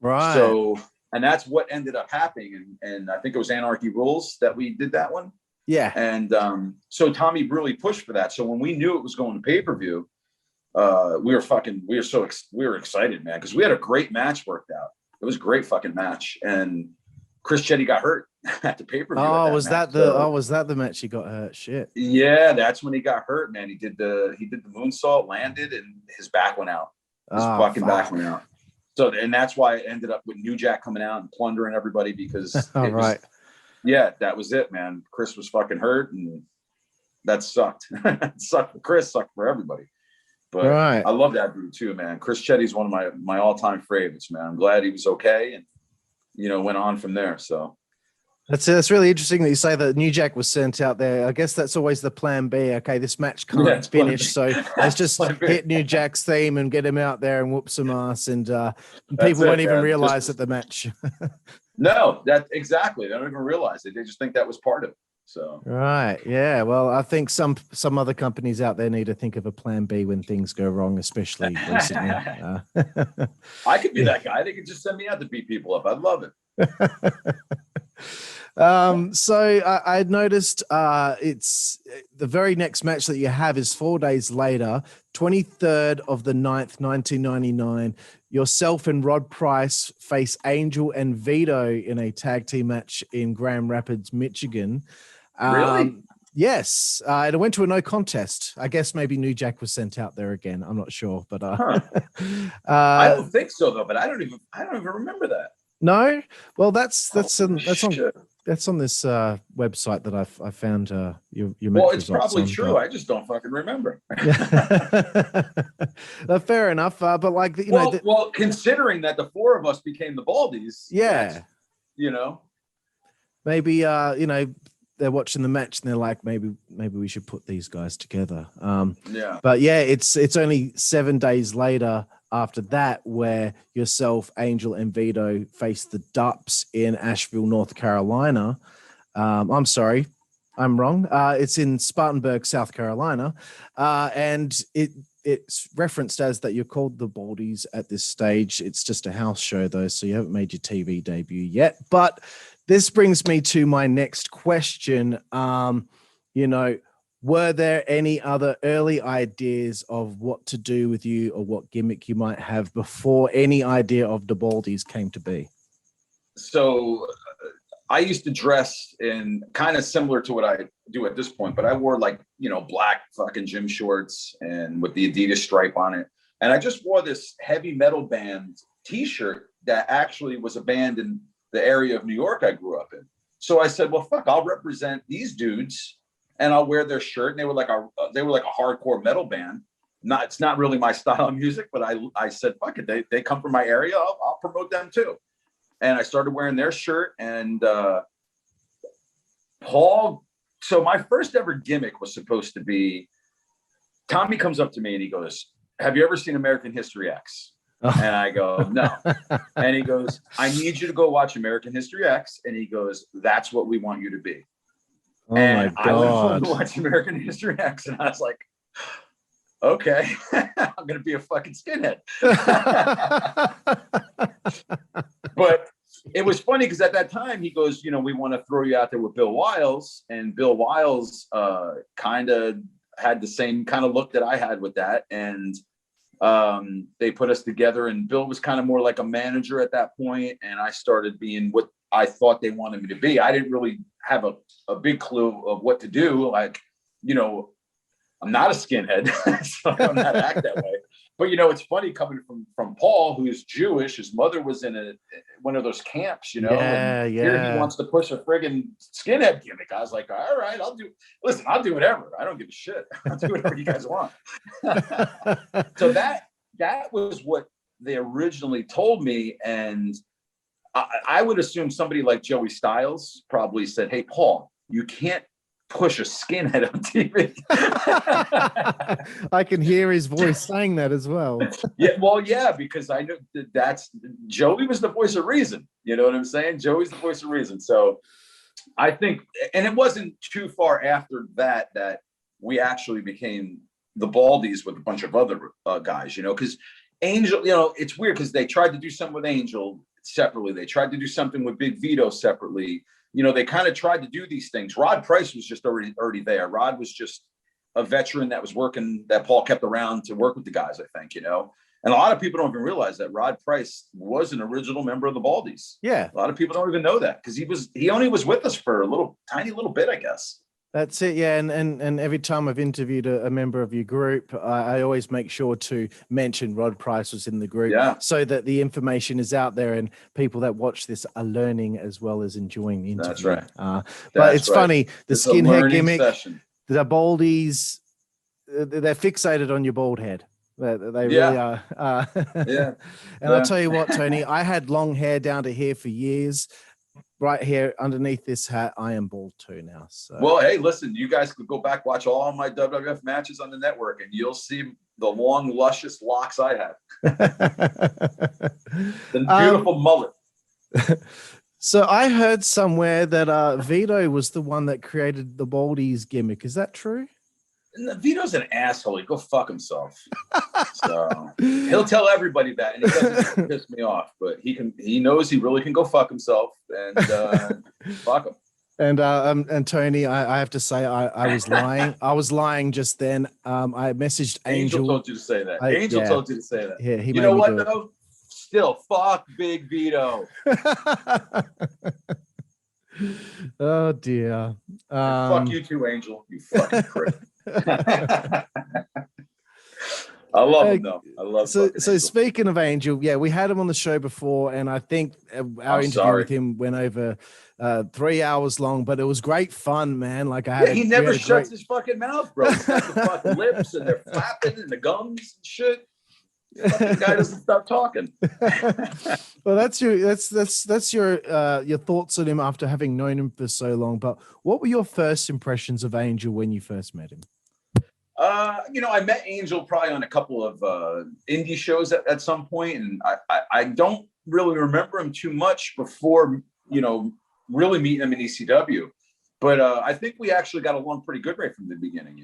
Right. So, and that's what ended up happening. And I think it was Anarchy Rules that we did that one. Yeah. And so Tommy really pushed for that. So when we knew it was going to pay-per-view, we were excited, man, because we had a great match worked out. It was a great fucking match. And Chris Chetty got hurt at the pay-per-view. Was that the match he got hurt? Shit. Yeah, that's when he got hurt, man. He did the moonsault, landed, and his back went out. Back went out. So, and that's why it ended up with New Jack coming out and plundering everybody because that was it, man. Chris was fucking hurt, and that sucked. It sucked for Chris, sucked for everybody. But I love that dude too, man. Chris Chetty's one of my all-time favorites, man. I'm glad he was okay, and went on from there. So that's really interesting that you say that New Jack was sent out there. I guess that's always the plan B. Okay, this match can't finish, so let's just hit New Jack's theme and get him out there and whoop some ass, and people won't even realize that the match. No, that exactly. They don't even realize it. They just think that was part of it. So right, yeah. Well, I think some other companies out there need to think of a plan B when things go wrong, especially recently. I could be that guy. They could just send me out to beat people up. I'd love it. So I noticed it's the very next match that you have is 4 days later, 23rd of the 9th, 1999. Yourself and Rod Price face Angel and Vito in a tag team match in Grand Rapids, Michigan. Really? Yes. It went to a no contest. I guess maybe New Jack was sent out there again. I'm not sure, but I don't think so though. But I don't even remember that. No. Well, that's on this website that I found your well, it's probably on, true. I just don't fucking remember. Fair enough. But like, well, considering that the four of us became the Baldies, yeah, maybe they're watching the match and they're like, maybe we should put these guys together. Yeah. But yeah, it's only 7 days later after that where yourself, Angel, and Vito face the Dups in Asheville, North Carolina. I'm sorry, I'm wrong. It's in Spartanburg, South Carolina. And it's referenced as that you're called the Baldies at this stage. It's just a house show though, so you haven't made your TV debut yet. But this brings me to my next question. Were there any other early ideas of what to do with you or what gimmick you might have before any idea of the Baldies came to be? So I used to dress in kind of similar to what I do at this point, but I wore like, black fucking gym shorts and with the Adidas stripe on it. And I just wore this heavy metal band t-shirt that actually was a band in the area of New York I grew up in. So I said, well, fuck, I'll represent these dudes and I'll wear their shirt. And they were like a hardcore metal band. It's not really my style of music, but I said, fuck it. They come from my area. I'll promote them too. And I started wearing their shirt and Paul. So my first ever gimmick was supposed to be, Tommy comes up to me and he goes, have you ever seen American History X? And I go, no. And he goes, I need you to go watch American History X. And he goes, that's what we want you to be. Oh and my God. I went home to watch American History X. And I was like, okay, I'm going to be a fucking skinhead. But it was funny because at that time he goes, we want to throw you out there with Bill Wiles. And Bill Wiles kind of had the same kind of look that I had with that. And they put us together and Bill was kind of more like a manager at that point. And I started being what I thought they wanted me to be. I didn't really have a big clue of what to do. Like, I'm not a skinhead, so I'm not act that way. But, it's funny coming from Paul, who's Jewish. His mother was in one of those camps, Yeah, and here he wants to push a friggin' skinhead gimmick. I was like, all right, I'll do whatever. I don't give a shit. I'll do whatever you guys want. So that was what they originally told me. And I would assume somebody like Joey Styles probably said, hey, Paul, you can't push a skinhead on TV. I can hear his voice saying that as well. Yeah, because I know that's Joey was the voice of reason. You know what I'm saying? Joey's the voice of reason. So I think, and it wasn't too far after that we actually became the Baldies with a bunch of other guys, because Angel, it's weird because they tried to do something with Angel separately. They tried to do something with Big Vito separately. They kind of tried to do these things. Rod Price was just already there. Rod was just a veteran that was working, that Paul kept around to work with the guys, I think, And a lot of people don't even realize that Rod Price was an original member of the Baldies. Yeah. A lot of people don't even know that because he only was with us for a tiny little bit, I guess. That's it, yeah. And every time I've interviewed a member of your group, I always make sure to mention Rod Price was in the group, so that the information is out there and people that watch this are learning as well as enjoying the interview. That's right. But it's funny, the skinhead gimmick, the Baldies, they're fixated on your bald head. They really are. Yeah. And I'll tell you what, Tony, I had long hair down to here for years. Right here underneath this hat, I am bald too now. So, well, hey, listen, you guys could go back, watch all my WWF matches on the network, and you'll see the long, luscious locks I have. The beautiful mullet. So I heard somewhere that Vito was the one that created the Baldies gimmick. Is that true? Vito's an asshole. He go fuck himself. So he'll tell everybody that, and he doesn't piss me off. But he knows he really can go fuck himself, and fuck him. And Tony, I have to say I was lying. I was lying just then. I messaged Angel. Angel told you to say that. Angel told you to say that. Yeah, you know what though? Still, fuck Big Vito. Oh dear. Fuck you too, Angel. You fucking prick. I love him though. I love. So Angel. Speaking of Angel, yeah, we had him on the show before, and I think our interview with him went over 3 hours long, but it was great fun, man. Like he never shuts his fucking mouth, bro. He's got the fucking lips, and they're flapping, and the gums and shit. Fucking guy doesn't stop talking. Well, that's your thoughts on him after having known him for so long. But what were your first impressions of Angel when you first met him? I met Angel probably on a couple of indie shows at some point, and I don't really remember him too much before really meeting him in ECW. But I think we actually got along pretty good right from the beginning.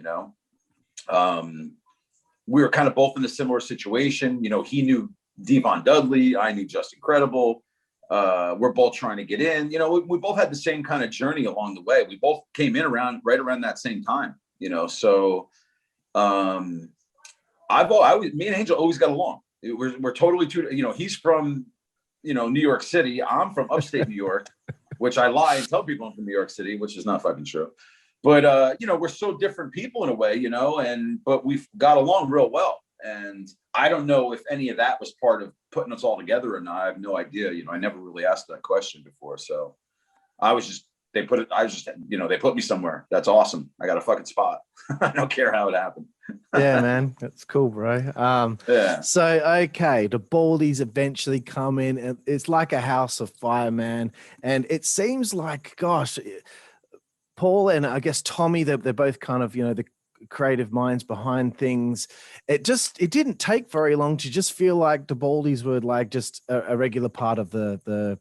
We were kind of both in a similar situation. He knew Devon Dudley. I knew Just Incredible. We're both trying to get in. We both had the same kind of journey along the way. We both came in right around that same time. So me and Angel always got along. We're totally he's from New York City. I'm from upstate New York, which I lie and tell people I'm from New York City, which is not fucking true. But, we're so different people in a way, but we've got along real well. And I don't know if any of that was part of putting us all together or not. I have no idea. I never really asked that question before. So they put me somewhere. That's awesome. I got a fucking spot. I don't care how it happened. Yeah, man. That's cool, bro. Yeah. So, okay, the Baldies eventually come in, and it's like a house of fire, man. And it seems like, gosh, Paul and I guess Tommy, they're both kind of, the creative minds behind things. It didn't take very long to just feel like the Baldies were like just a regular part of the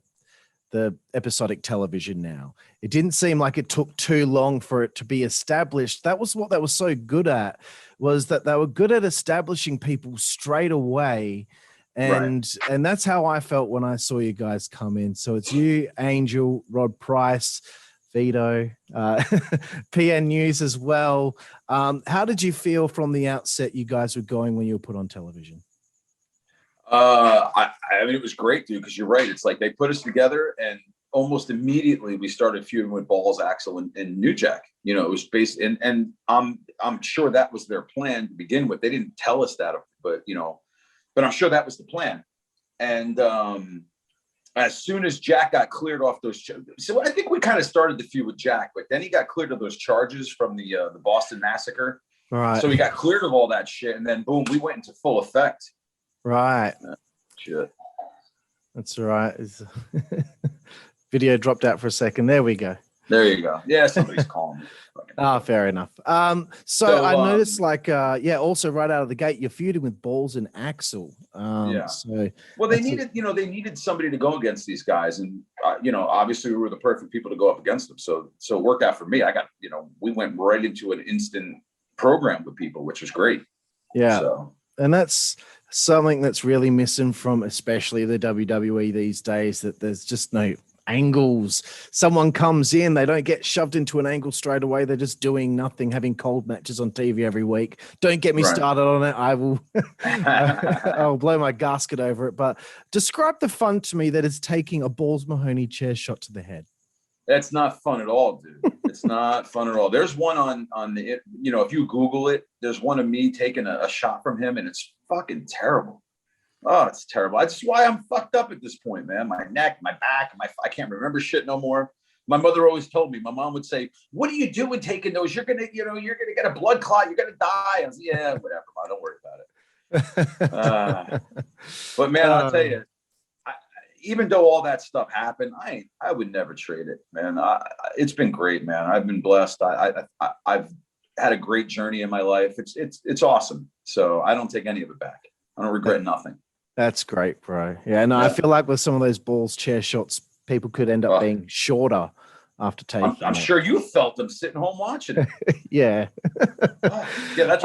episodic television now. It didn't seem like it took too long for it to be established. That was what they were so good at, was that they were good at establishing people straight away. And that's how I felt when I saw you guys come in. So it's you, Angel, Rod Price, Vito, PN News as well. How did you feel from the outset you guys were going when you were put on television? I mean, it was great, dude, because you're right. It's like they put us together, and almost immediately we started feuding with Balls, Axel, and New Jack. It was based, and I'm sure that was their plan to begin with. They didn't tell us that, but I'm sure that was the plan. And as soon as Jack got cleared off those, so I think we kind of started the feud with Jack, but then he got cleared of those charges from the Boston Massacre. Right. So he got cleared of all that shit, and then boom, we went into full effect. Right. Shit. That's all right. Video dropped out for a second. There we go. There you go. Yeah, somebody's calling me. Fair enough. So I noticed, also right out of the gate, you're feuding with Balls and Axel. So they needed somebody to go against these guys, and obviously we were the perfect people to go up against them. So it worked out for me. I got, we went right into an instant program with people, which was great. Yeah. So. And that's something that's really missing from especially the WWE these days, that there's just no angles. Someone comes in, they don't get shoved into an angle straight away. They're just doing nothing, having cold matches on TV every week. Don't get me started on it. I will I'll blow my gasket over it. But describe the fun to me that is taking a Balls Mahoney chair shot to the head. That's not fun at all, dude. It's not fun at all. There's one on the, if you Google it, there's one of me taking a shot from him, and it's fucking terrible. Oh, it's terrible. That's why I'm fucked up at this point, man. My neck, my back, I can't remember shit no more. My mother always told me, my mom would say, "What are you doing taking those? You're gonna get a blood clot. You're gonna die." I was, yeah, whatever, Mom. Don't worry about it. But man, I'll tell you, even though all that stuff happened, I would never trade it, man. It's been great, man. I've been blessed. I've had a great journey in my life. It's awesome. So I don't take any of it back. I don't regret nothing. That's great, bro. Yeah, no, I feel like with some of those balls chair shots, people could end up being shorter after taking. I'm sure you felt them sitting home watching it. Yeah. Yeah, that's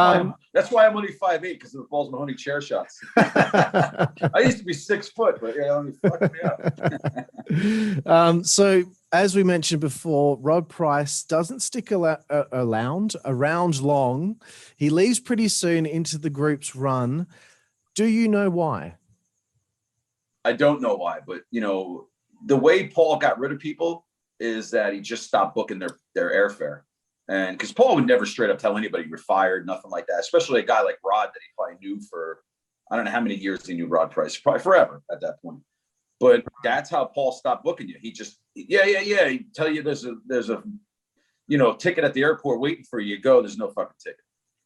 why I'm only 5'8", because of the balls Mahoney chair shots. I used to be 6 foot, but yeah, only fucked me up. So as we mentioned before, Rod Price doesn't stick around long. He leaves pretty soon into the group's run. Do you know why? I don't know why, but the way Paul got rid of people is that he just stopped booking their airfare. And because Paul would never straight up tell anybody you're fired, nothing like that, especially a guy like Rod that he probably knew for, I don't know how many years he knew Rod Price, probably forever at that point. But that's how Paul stopped booking you. He just, he'd tell you there's a ticket at the airport waiting for you. Go, there's no fucking ticket.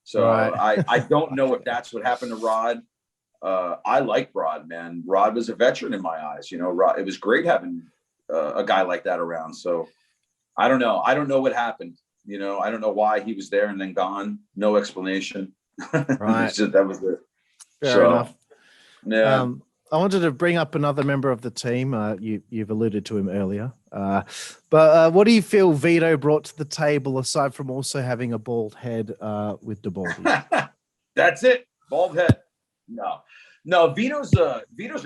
So right. I don't know if that's what happened to Rod. I like Rod, man. Rod was a veteran in my eyes. Rod, it was great having a guy like that around. So I don't know. I don't know what happened. I don't know why he was there and then gone. No explanation. Right. That was it. Fair enough. Yeah. I wanted to bring up another member of the team. You've alluded to him earlier. But what do you feel Vito brought to the table aside from also having a bald head with the Baldies? That's it. Bald head. No, Vito's a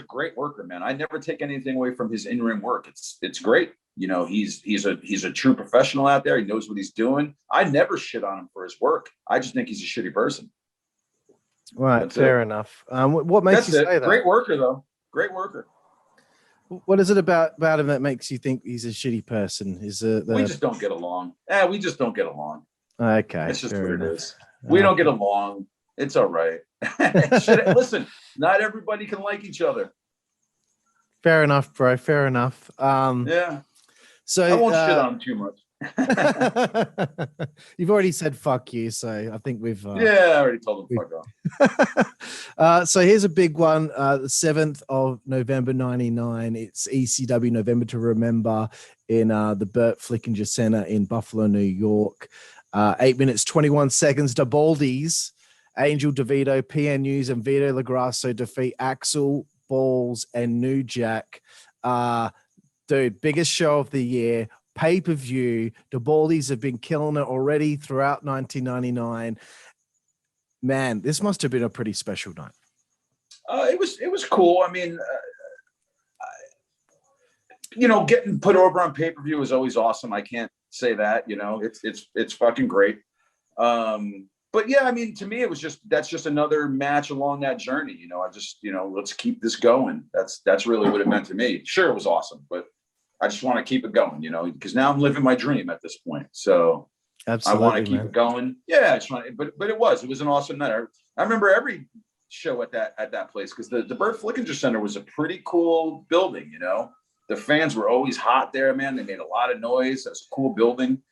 great worker, man. I never take anything away from his in-ring work. It's great. He's a true professional out there. He knows what he's doing. I never shit on him for his work. I just think he's a shitty person. Right. That's fair enough. What makes you say that? Great worker, though. Great worker. What is it about him that makes you think he's a shitty person? We just don't get along. We just don't get along. Okay. It's just what it is. We don't get along. It's all right. Listen, not everybody can like each other. Fair enough, bro. Fair enough. Yeah. So I won't shit on him too much. You've already said fuck you, so I think we've I already told him fuck off. So here's a big one. The 7th of November 99. It's ECW November to Remember in the Burt Flickinger Center in Buffalo, New York. 8 minutes 21 seconds. The Baldies, Angel DeVito, PNUs, and Vito Lograsso defeat Axel, Balls, and New Jack. Dude, biggest show of the year. Pay-per-view. The Baldies have been killing it already throughout 1999. Man, this must have been a pretty special night. It was cool. I mean, getting put over on pay-per-view is always awesome. I can't say that. It's fucking great. But yeah, I mean, to me, that's just another match along that journey. I just let's keep this going. That's really what it meant to me. Sure, it was awesome, but I just want to keep it going, because now I'm living my dream at this point. So absolutely, I want to keep it going. Yeah, but it was an awesome night. I remember every show at that place because the Burt Flickinger Center was a pretty cool building. The fans were always hot there, man. They made a lot of noise. It was a cool building.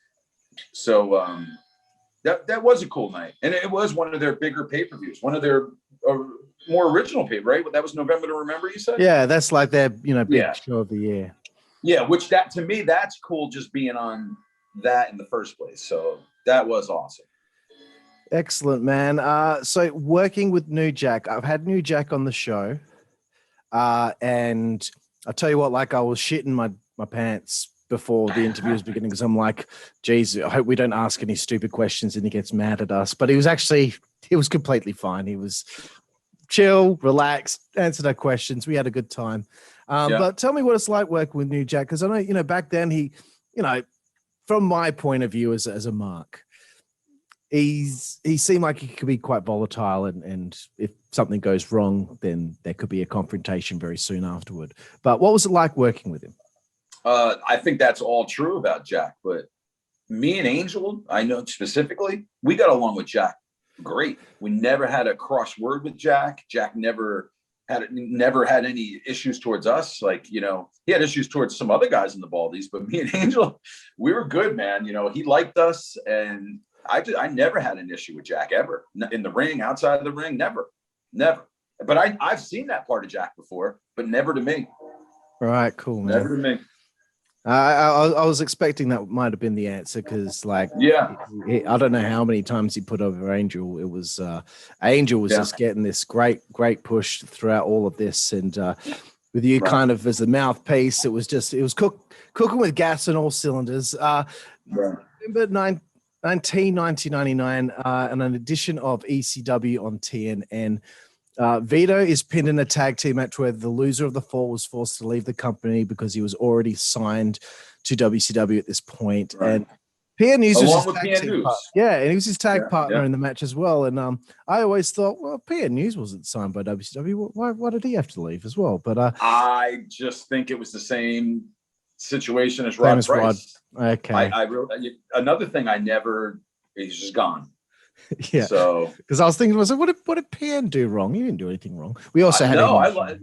So that was a cool night, and it was one of their bigger pay-per-views, one of their more original right? That was November to Remember. You said, yeah, that's like their big show of the year. Yeah, which to me, that's cool just being on that in the first place. So that was awesome. Excellent, man. So working with New Jack, I've had New Jack on the show. And I'll tell you what, like I was shitting my pants before the interview was beginning because I'm like, geez, I hope we don't ask any stupid questions and he gets mad at us. But he was completely fine. He was chill, relaxed, answered our questions. We had a good time. But tell me what it's like working with New Jack, because I know, back then he, from my point of view as a mark, he seemed like he could be quite volatile, and if something goes wrong, then there could be a confrontation very soon afterward. But what was it like working with him? I think that's all true about Jack, but me and Angel, I know specifically, we got along with Jack great. We never had a cross word with Jack. Jack never had any issues towards us. Like, he had issues towards some other guys in the Baldies, but me and Angel, we were good, man. He liked us, and I never had an issue with Jack ever, in the ring, outside of the ring, never. never. But I've seen that part of Jack before, but never to me. All right, cool, man. Never to me. I was expecting that might have been the answer because, like, Yeah, I don't know how many times he put over Angel. It was Angel was just getting this great push throughout all of this, and with you kind of as the mouthpiece, it was cooking with gas on all cylinders. Remember 1999, and an edition of ECW on TNN. Vito is pinned in a tag team match where the loser of the fall was forced to leave the company because he was already signed to WCW at this point. Right. And Pierre News was his tag team partner. Yeah, and he was his tag partner in the match as well. And I always thought, well, Pierre News wasn't signed by WCW. Why did he have to leave as well? But I just think it was the same situation as Rod Price. Okay. Another thing he's just gone. Yeah. So because I was thinking, what did PN do wrong? He didn't do anything wrong. We also had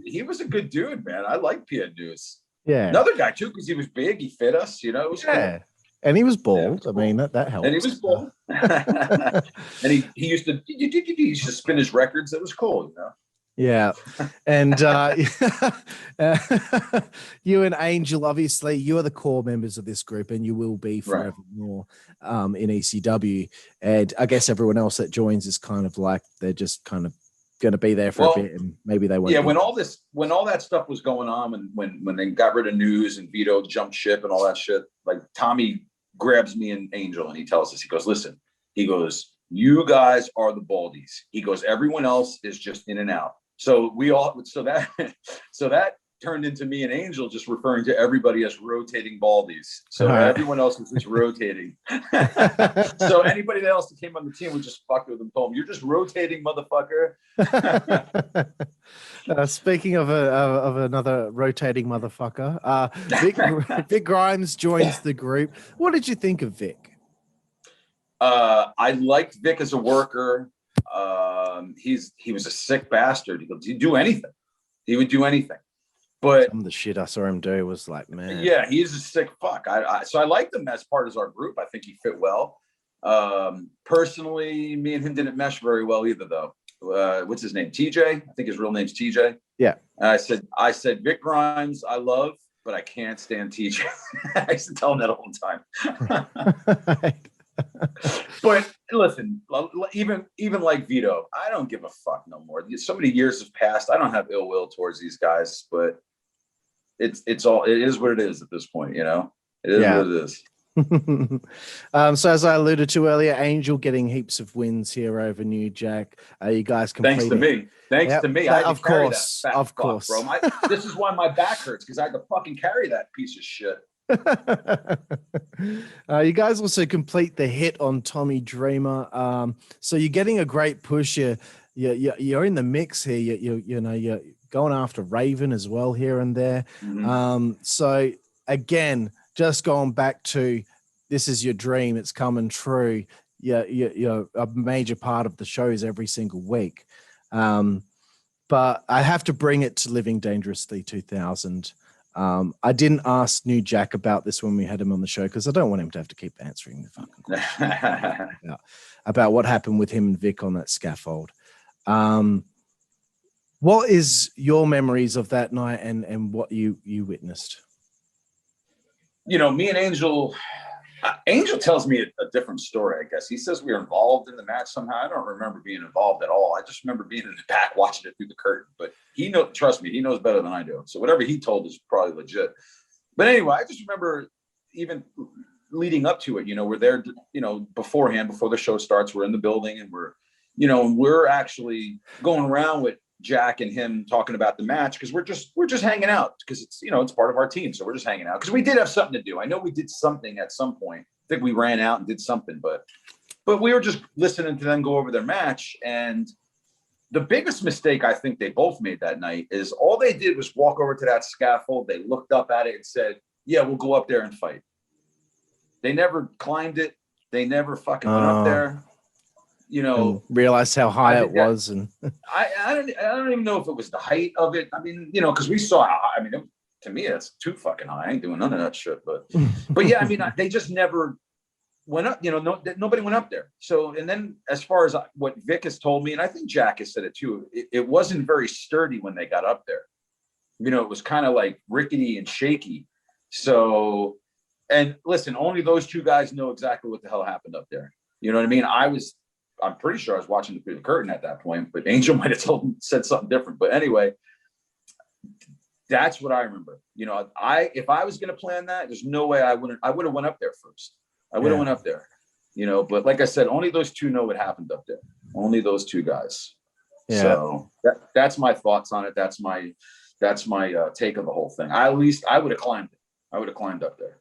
he was a good dude, man. I like PN News. Yeah. Another guy too, because he was big, he fit us, you know. It was cool. And he was bald. Yeah, I mean, that helped. And he was bald. And he used to spin his records. It was cool, you know. Yeah. And you and Angel, obviously, you are the core members of this group, and you will be forevermore in ECW. And I guess everyone else that joins is kind of like they're just kind of going to be there for a bit, and maybe they won't. Yeah, when all that stuff was going on, and when they got rid of News and Vito jumped ship and all that shit, like Tommy grabs me and Angel and he tells us, he goes, listen, he goes, you guys are the Baldies. He goes, everyone else is just in and out. So that turned into me and Angel just referring to everybody as rotating Baldies. So everyone else was just rotating. So anybody else that came on the team would just fuck with them, told them, you're just rotating, motherfucker. Speaking of another rotating motherfucker, Vic Grimes joins the group. What did you think of Vic? I liked Vic as a worker. He was a sick bastard. He'd do anything. He would do anything. But some of the shit I saw him do was like, man. Yeah, he's a sick fuck. So I liked him as part of our group. I think he fit well. Personally, me and him didn't mesh very well either, though. What's his name? TJ? I think his real name's TJ. Yeah. And I said Vic Grimes, I love, but I can't stand TJ. I used to tell him that all the time. But listen, even like Vito, I don't give a fuck no more. So many years have passed. I don't have ill will towards these guys, but it is what it is at this point, you know. It is what it is. So as I alluded to earlier, Angel getting heaps of wins here over New Jack. You guys completed. Thanks to me. I had to carry that of course, bro. This is why my back hurts, because I had to fucking carry that piece of shit. You guys also complete the hit on Tommy Dreamer. So you're getting a great push. You're in the mix here. You're going after Raven as well here and there. Mm-hmm. So again, just going back to this is your dream. It's coming true. You're a major part of the shows every single week. But I have to bring it to Living Dangerously 2000. I didn't ask New Jack about this when we had him on the show because I don't want him to have to keep answering the fucking question about what happened with him and Vic on that scaffold. What is your memories of that night and what you witnessed? You know, me and Angel tells me a different story, I guess. He says we were involved in the match somehow. I don't remember being involved at all. I just remember being in the back watching it through the curtain. But trust me, he knows better than I do. So whatever he told is probably legit. But anyway, I just remember even leading up to it, we're there, beforehand, before the show starts, we're in the building and we're actually going around with Jack and him talking about the match because we're just hanging out because it's part of our team, so we're just hanging out because we did have something to do. I know we did something at some point. I think we ran out and did something, but we were just listening to them go over their match. And the biggest mistake I think they both made that night is all they did was walk over to that scaffold. They looked up at it and said, "Yeah, we'll go up there and fight." They never climbed it. They never fucking went up there. And realized how high it was, and I don't even know if it was the height of it. I mean, because we saw. I mean, to me, it's too fucking high. I ain't doing none of that shit. But yeah, I mean, they just never went up, nobody went up there. So, and then as far as what Vic has told me, and I think Jack has said it too, it wasn't very sturdy when they got up there. It was kind of like rickety and shaky. So, and listen, only those two guys know exactly what the hell happened up there. You know what I mean? I'm pretty sure I was watching the curtain at that point, but Angel might have said something different. But anyway, that's what I remember. If I was going to plan that, there's no way I would have went up there first. I would have went up there, but like I said, only those two know what happened up there. Only those two guys. Yeah. So that's my thoughts on it. That's my take of the whole thing. I would have climbed it. I would have climbed up there.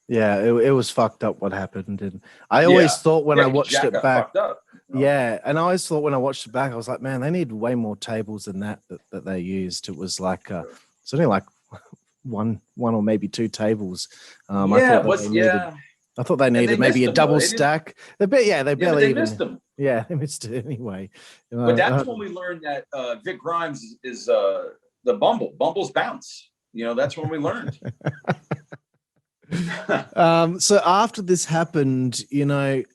Yeah, it was fucked up what happened. And I always thought when I watched Jack it got back, fucked up, yeah, and I always thought when I watched it back, I was like, man, they need way more tables than that they used. It was like it's only like one or maybe two tables. I thought they needed maybe a double stack. They barely missed them. Yeah, they missed it anyway. But that's when we learned that Vic Grimes is the Bumble's bounce. That's when we learned. So after this happened, did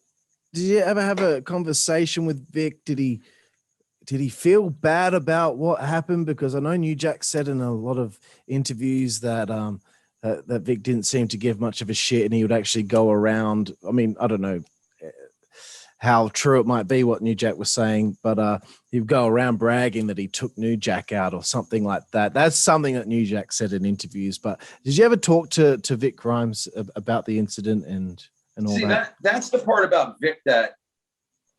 you ever have a conversation with Vic? Did he feel bad about what happened? Because I know New Jack said in a lot of interviews that that Vic didn't seem to give much of a shit, and he would actually go around. I mean, I don't know how true it might be what New Jack was saying, but he'd go around bragging that he took New Jack out or something like that. That's something that New Jack said in interviews. But did you ever talk to Vic Grimes about the incident and all that? That's the part about Vic that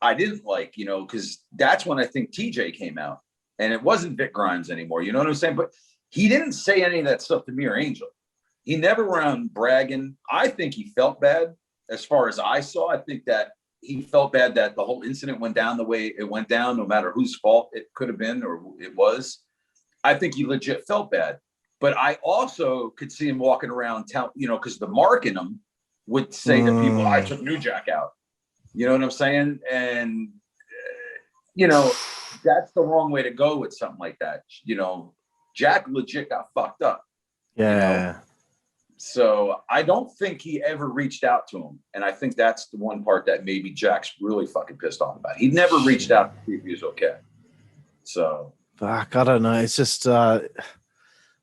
I didn't like, because that's when I think TJ came out, and it wasn't Vic Grimes anymore. You know what I'm saying? But he didn't say any of that stuff to me or Angel. He never went around bragging. I think he felt bad as far as I saw. I think that he felt bad that the whole incident went down the way it went down, no matter whose fault it could have been or it was. I think he legit felt bad. But I also could see him walking around town, because the mark in him would say to people, I took New Jack out. You know what I'm saying? And, that's the wrong way to go with something like that. Jack legit got fucked up. Yeah. So I don't think he ever reached out to him. And I think that's the one part that maybe Jack's really fucking pissed off about. He never reached out to see if he was okay. So. Fuck, I don't know. It's just, I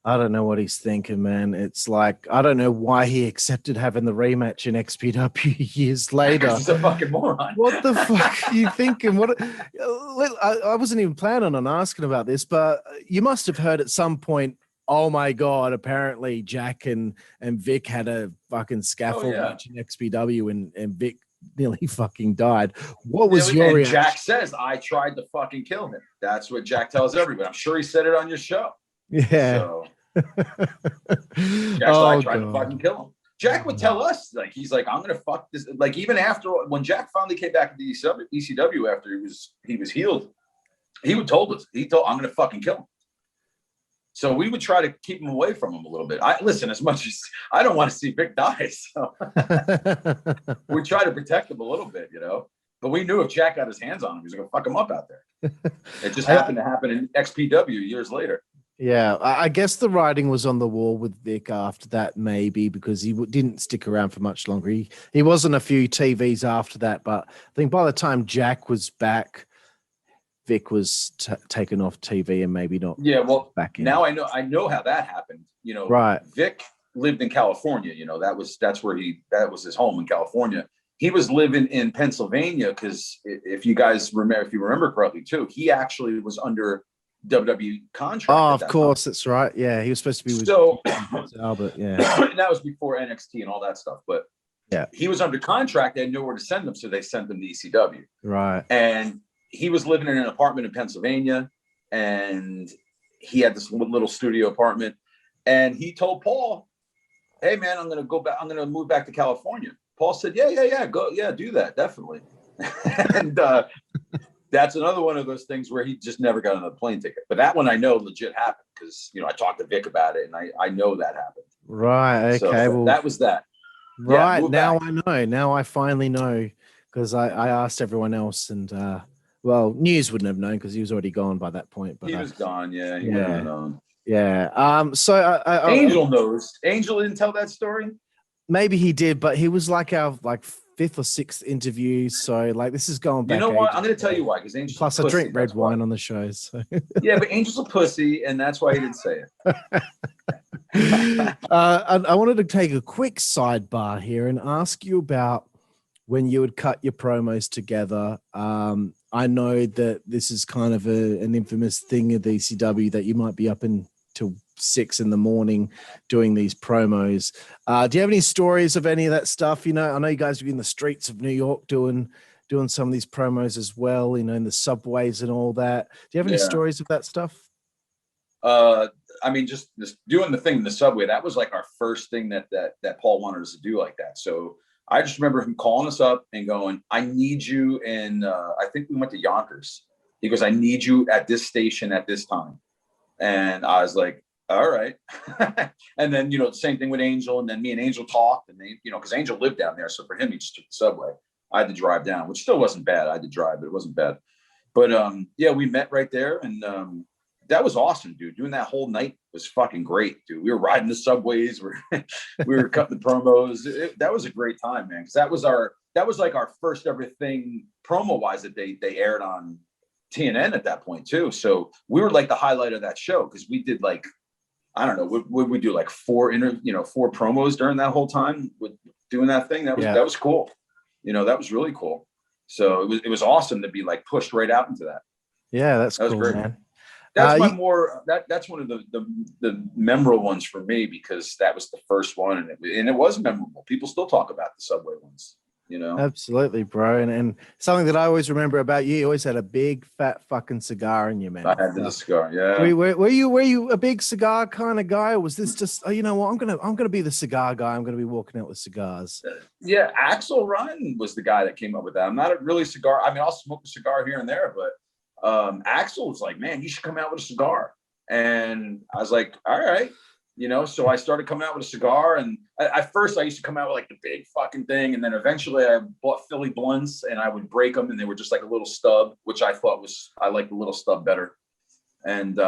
don't know what he's thinking, man. It's like, I don't know why he accepted having the rematch in XPW years later. He's a fucking moron. What the fuck are you thinking? I wasn't even planning on asking about this, but you must have heard at some point, oh my God, apparently Jack and Vic had a fucking scaffold match in XPW and Vic nearly fucking died. What was your reaction? Jack says, I tried to fucking kill him. That's what Jack tells everybody. I'm sure he said it on your show. Yeah. So, I tried to fucking kill him. Jack would tell us, he's like, I'm going to fuck this. Like, even after, when Jack finally came back to ECW after he was healed, he told us, I'm going to fucking kill him. So we would try to keep him away from him a little bit. As much as I don't want to see Vic die, so we try to protect him a little bit, But we knew if Jack got his hands on him, he was going to fuck him up out there. It just happened to happen in XPW years later. Yeah, I guess the writing was on the wall with Vic after that, maybe, because he didn't stick around for much longer. He was on a few TVs after that, but I think by the time Jack was back, Vic was taken off TV and maybe not. Yeah, well, back in. Now I know how that happened. Right. Vic lived in California. That was his home in California. He was living in Pennsylvania because if you remember correctly too, he actually was under WWE contract. Oh, of course, that's right. Yeah, he was supposed to be with Albert. Yeah, and that was before NXT and all that stuff. But yeah, he was under contract. They had nowhere to send him, so they sent him to ECW. Right, and he was living in an apartment in Pennsylvania, and he had this little studio apartment. And he told Paul, "Hey, man, I'm going to go back. I'm going to move back to California." Paul said, "Yeah, go, do that, definitely." And that's another one of those things where he just never got another plane ticket. But that one I know legit happened because I talked to Vic about it, and I know that happened. Right. Okay. So well, that was that. Right. Now I know. Now I finally know because I asked everyone else and. News wouldn't have known because he was already gone by that point. But he was gone. Yeah, he wouldn't have known. Yeah. So Angel knows. Angel didn't tell that story. Maybe he did, but he was like our 5th or 6th interview. So like this is going back. You know what? ages. I'm going to tell you why. Because Angel's Plus, a I pussy, drink red that's why. wine on the shows. So. Yeah, but Angel's a pussy, and that's why he didn't say it. I wanted to take a quick sidebar here and ask you about when you would cut your promos together. I know that this is kind of an infamous thing at the ECW that you might be up until 6 a.m. doing these promos. Do you have any stories of any of that stuff? You know, I know you guys were in the streets of New York doing some of these promos as well, you know, in the subways and all that. Do you have any stories of that stuff? I mean, just doing the thing in the subway, that was like our first thing that Paul wanted us to do like that. So I just remember him calling us up and going, I need you. And I think we went to Yonkers. He goes, I need you at this station at this time. And I was like, all right. And then, you know, the same thing with Angel. And then me and Angel talked, and they, you know, because Angel lived down there. So for him, he just took the subway. I had to drive down, which still wasn't bad. I had to drive, but it wasn't bad. But yeah, we met right there. And that was awesome, dude. Doing that whole night was fucking great, dude. We were riding the subways. We were cutting the promos. That was a great time, man. Because that was like our first ever thing promo wise that they aired on TNN at that point too. So we were like the highlight of that show because we did like, I don't know, what we do, like 4 promos during that whole time with doing that thing. That was cool. You know, that was really cool. So it was awesome to be like pushed right out into that. Yeah, that was cool, great. Man. That's that's one of the memorable ones for me because that was the first one and it was memorable. People still talk about the subway ones, you know. Absolutely, bro. And something that I always remember about you always had a big fat fucking cigar in you, man. I had the cigar, yeah. Were you a big cigar kind of guy, or was this just, oh, you know what, I'm gonna be the cigar guy. I'm gonna be walking out with cigars. Yeah, Axel Ryan was the guy that came up with that. I'm not a really cigar. I mean, I'll smoke a cigar here and there, but Axel was like, man, you should come out with a cigar. And I was like, all right, you know, so I started coming out with a cigar. And at first I used to come out with like the big fucking thing. And then eventually I bought Philly blunts and I would break them and they were just like a little stub, which I thought I liked the little stub better. And,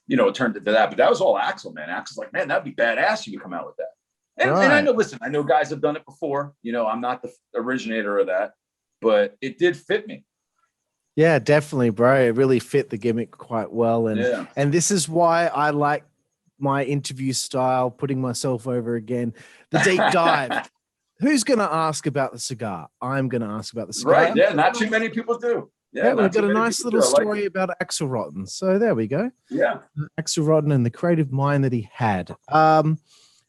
you know, it turned into that, but that was all Axel, man. Axel's like, man, that'd be badass. You could come out with that. And, right. And I know, listen, I know guys have done it before, you know, I'm not the originator of that, but it did fit me. Yeah, definitely, bro. It really fit the gimmick quite well. And this is why I like my interview style, putting myself over again. The deep dive. Who's going to ask about the cigar? I'm going to ask about the cigar. Right, yeah, not too many people do. Yeah, we've got a nice little story about Axel Rotten. So there we go. Yeah. Axel Rotten and the creative mind that he had. I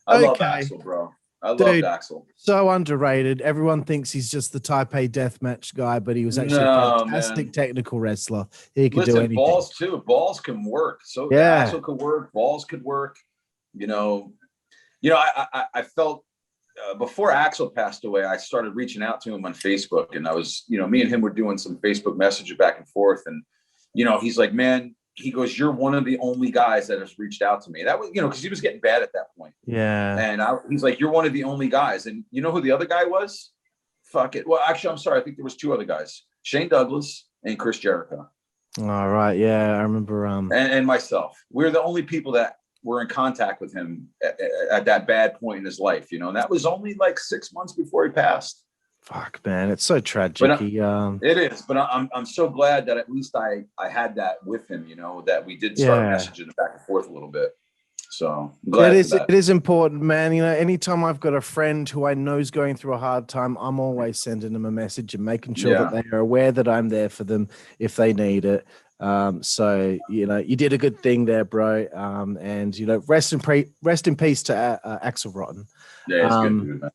love Axel, bro. I loved Axel. So underrated. Everyone thinks he's just the Taipei deathmatch guy, but he was actually a fantastic technical wrestler. He could do anything. Balls too. Balls can work. So yeah, Axel could work. Balls could work. You know. I felt before Axel passed away, I started reaching out to him on Facebook, and I was, you know, me and him were doing some Facebook Messenger back and forth, and you know, he's like, man. He goes, you're one of the only guys that has reached out to me. That was, you know, because he was getting bad at that point. Yeah. And he's like, you're one of the only guys. And you know who the other guy was? Fuck it. Well, actually, I'm sorry. I think there was 2 other guys, Shane Douglas and Chris Jericho. All right. Yeah, I remember. And myself. We're the only people that were in contact with him at that bad point in his life, you know. And that was only like 6 months before he passed. Fuck, man, it's so tragic. It is, but I'm so glad that at least I had that with him, you know, that we did start messaging back and forth a little bit. So I'm glad it is important, man. You know, anytime I've got a friend who I know is going through a hard time, I'm always sending them a message and making sure that they are aware that I'm there for them if they need it. So, you know, you did a good thing there, bro. And, you know, rest in peace to Axel Rotten. Yeah, it's good dude, man.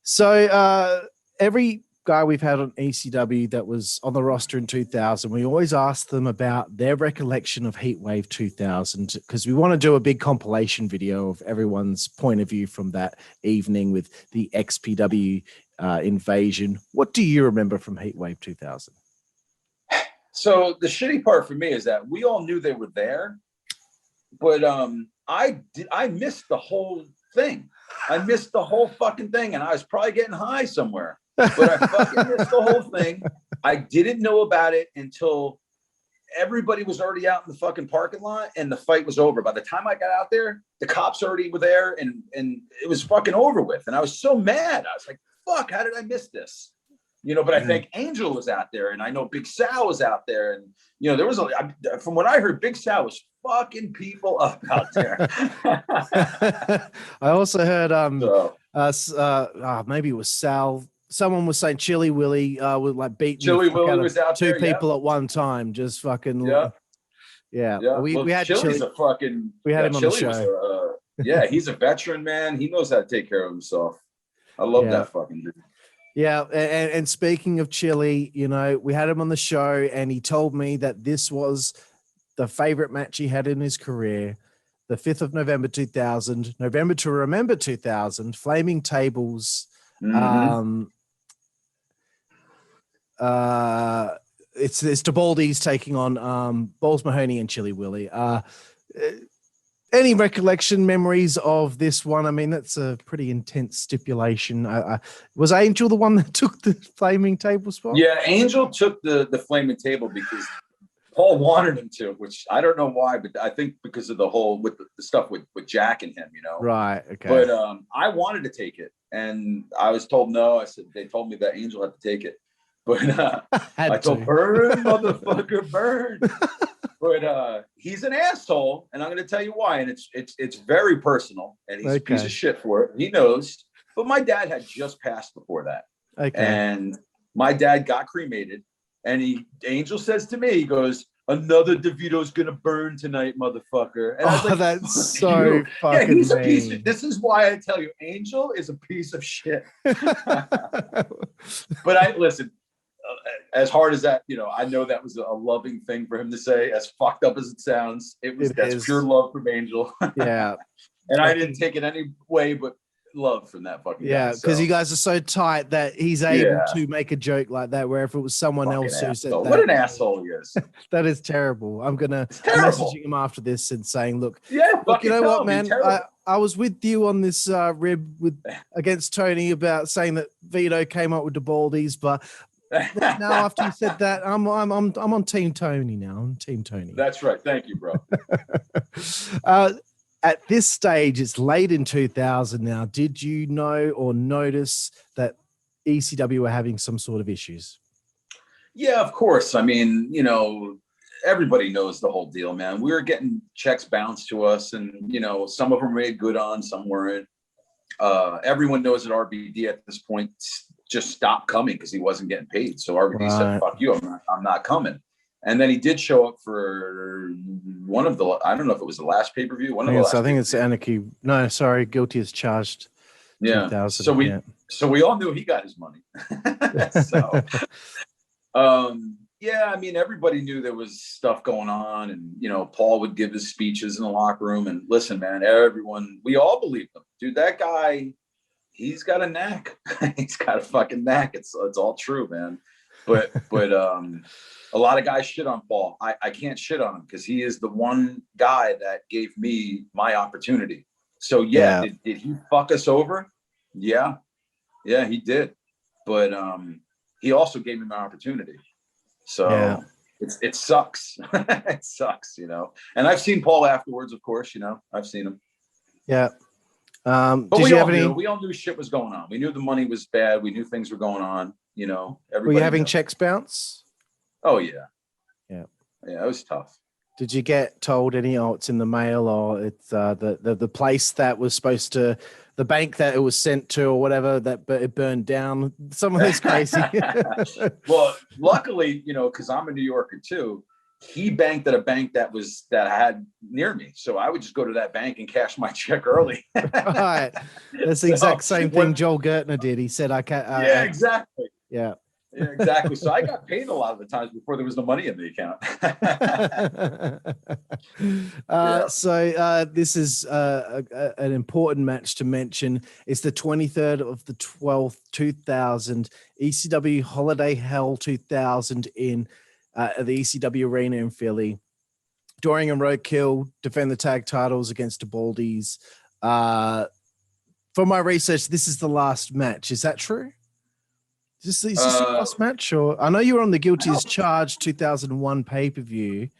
So, every guy we've had on ECW that was on the roster in 2000, we always ask them about their recollection of Heatwave 2000 because we want to do a big compilation video of everyone's point of view from that evening with the XPW invasion. What do you remember from Heatwave 2000? So the shitty part for me is that we all knew they were there, but I missed the whole thing. I missed the whole fucking thing, and I was probably getting high somewhere. But I fucking missed the whole thing. I didn't know about it until everybody was already out in the fucking parking lot, and the fight was over. By the time I got out there, the cops already were there, and it was fucking over with. And I was so mad. I was like, fuck? How did I miss this? But I think Angel was out there, and I know Big Sal was out there, and there was from what I heard, Big Sal was fucking people up out there. I also heard maybe it was Sal. Someone was saying Chili Willy would like beat Chili Willy was out two there, people at one time, just fucking yeah. We had Chili's Chili. a fucking We had him on the Chili show. He's a veteran, man. He knows how to take care of himself. I love that fucking dude. Yeah, and speaking of Chili, we had him on the show, and he told me that this was the favorite match he had in his career. The 5th of November 2000, November to Remember 2000, Flaming Tables. Mm-hmm. It's the Baldies taking on Balls Mahoney and Chili Willy. Any recollection, memories of this one? I mean, that's a pretty intense stipulation. Was Angel the one that took the Flaming Table spot? Yeah, Angel took the Flaming Table because Paul wanted him to, which I don't know why, but I think because of the whole with the stuff with Jack and him, Right. Okay. But I wanted to take it, and I was told no. I said they told me that Angel had to take it, but I told burn, motherfucker, burn. But he's an asshole, and I'm going to tell you why. And it's very personal, and he's a piece of shit for it. He knows. But my dad had just passed before that, and my dad got cremated. And Angel says to me, he goes, "Another DeVito's going to burn tonight, motherfucker." And I was like, that's so fucking he's a mean. piece of, this is why I tell you, Angel is a piece of shit. But listen. As hard as that, I know that was a loving thing for him to say. As fucked up as it sounds, that's pure love from Angel. Yeah, and I didn't take it any way but love from that fucking guy. Because you guys are so tight that he's able to make a joke like that. Where if it was someone fucking else who said that, what an asshole he is. That is terrible. I'm gonna messaging him after this and saying, "Look, look, you know what, man? I was with you on this rib against Tony about saying that Vito came up with the Baldies, but." Now after you said that, I'm on Team Tony now. I'm Team Tony. That's right. Thank you, bro. At this stage, it's late in 2000 now. Did you know or notice that ECW were having some sort of issues? Yeah, of course. I mean, everybody knows the whole deal, man. We were getting checks bounced to us, and some of them made good on, some weren't. Everyone knows that RVD at this point just stopped coming because he wasn't getting paid. So RVD said, "Fuck you, I'm not coming." And then he did show up for one of the, I don't know if it was the last pay-per-view. I think it's Anarchy. No, sorry, Guilty as Charged. Yeah. So we all knew he got his money. So, yeah, I mean, everybody knew there was stuff going on, and Paul would give his speeches in the locker room. And listen, man, we all believed him, dude. That guy, he's got a knack. He's got a fucking knack. It's all true, man. But a lot of guys shit on Paul. I can't shit on him because he is the one guy that gave me my opportunity. So did he fuck us over? Yeah, he did. But he also gave me my opportunity. So it sucks. It sucks, And I've seen Paul afterwards, of course. I've seen him. Yeah. But we all knew shit was going on. We knew the money was bad. We knew things were going on. Were you having checks bounce? Oh yeah. Yeah, it was tough. Did you get told it's in the mail, or it's the place that was supposed to, the bank that it was sent to, or whatever, that it burned down? Some of this crazy. Well, luckily, because I'm a New Yorker too, he banked at a bank that I had near me, so I would just go to that bank and cash my check early. Right, that's the exact same thing Joel Gertner did. He said, "I can't." Yeah, exactly. Yeah. Yeah, exactly. So I got paid a lot of the times before there was no money in the account. So this is an important match to mention. It's the 23rd of the 12th, 2000, ECW Holiday Hell 2000 in the ECW Arena in Philly. Doring and Roadkill defend the tag titles against the Baldies. For my research, this is the last match. Is that true? Is this the last match? Or I know you were on the Guilty as Charged 2001 pay-per-view.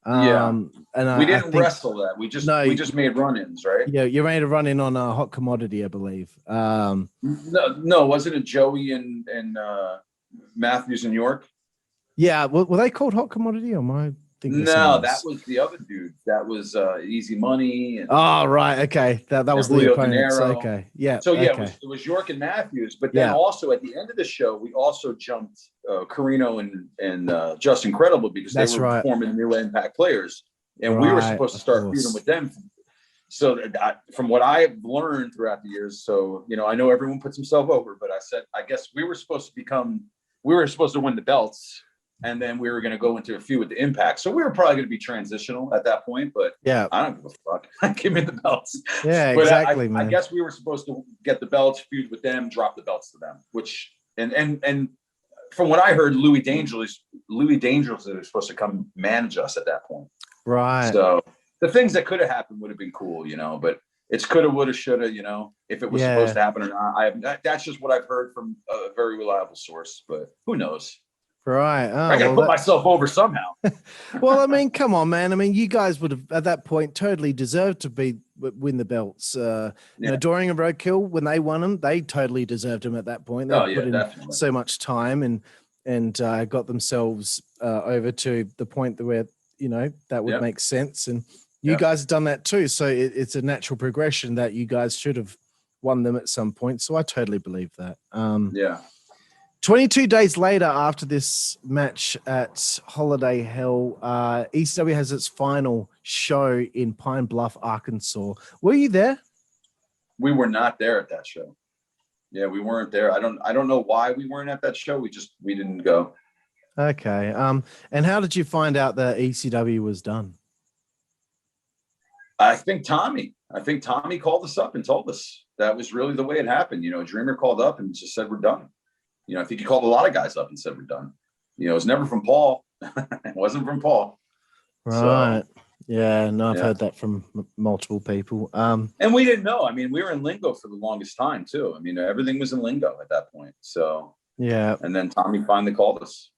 And we I didn't think, wrestle that. We just made run-ins, right? Yeah, you made a run in on a Hot Commodity, I believe. No, wasn't it Joey and Matthews in York? Yeah, were they called Hot Commodity or am I thinking? No, that was the other dude. That was Easy Money. And, oh, right. Okay. That was the Julio opponents. Dinero. Okay. Yeah. So yeah, okay. it was York and Matthews. But then also at the end of the show, we also jumped Carino and Just Incredible because they were forming new Impact players, and we were supposed to start feuding with them. So from what I've learned throughout the years, so I know everyone puts himself over, but I guess we were supposed to win the belts. And then we were going to go into a feud with the Impact. So we were probably going to be transitional at that point, but I don't give a fuck. Give me the belts. Yeah, but exactly, man. I guess we were supposed to get the belts, feud with them, drop the belts to them, which, and from what I heard, Louis Dangerous was supposed to come manage us at that point. Right. So the things that could have happened would have been cool, but it's coulda, woulda, shoulda, if it was supposed to happen or not. That's just what I've heard from a very reliable source, but who knows? Right. Oh, I got to put myself over somehow. Well, I mean, come on, man. I mean, you guys would have at that point totally deserved to win the belts. Doring and Roadkill, when they won them, they totally deserved them at that point. They put in definitely. So much time and got themselves over to the point where that would make sense. And you guys have done that too. So it's a natural progression that you guys should have won them at some point. So I totally believe that. 22 days later, after this match at Holiday Hell, ECW has its final show in Pine Bluff, Arkansas. Were you there? We were not there at that show. Yeah, we weren't there. I don't know why we weren't at that show. We didn't go. Okay. And how did you find out that ECW was done? I think Tommy called us up and told us that was really the way it happened. Dreamer called up and just said, we're done. I think he called a lot of guys up and said, we're done. It was never from Paul. It wasn't from Paul. Right. So, I've heard that from multiple people. And we didn't know. I mean, we were in lingo for the longest time too. I mean, everything was in lingo at that point. So, and then Tommy finally called us.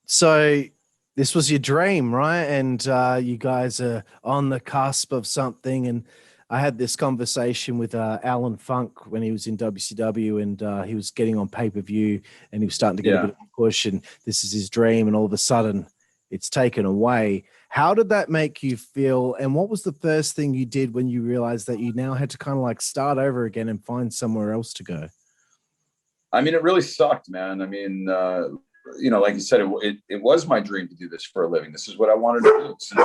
So this was your dream, right? And you guys are on the cusp of something. And I had this conversation with Alan Funk when he was in WCW and he was getting on pay-per-view and he was starting to get a bit of a push and this is his dream and all of a sudden it's taken away. How did that make you feel? And what was the first thing you did when you realized that you now had to kind of like start over again and find somewhere else to go? I mean, it really sucked, man. I mean, like you said, it was my dream to do this for a living. This is what I wanted to do since I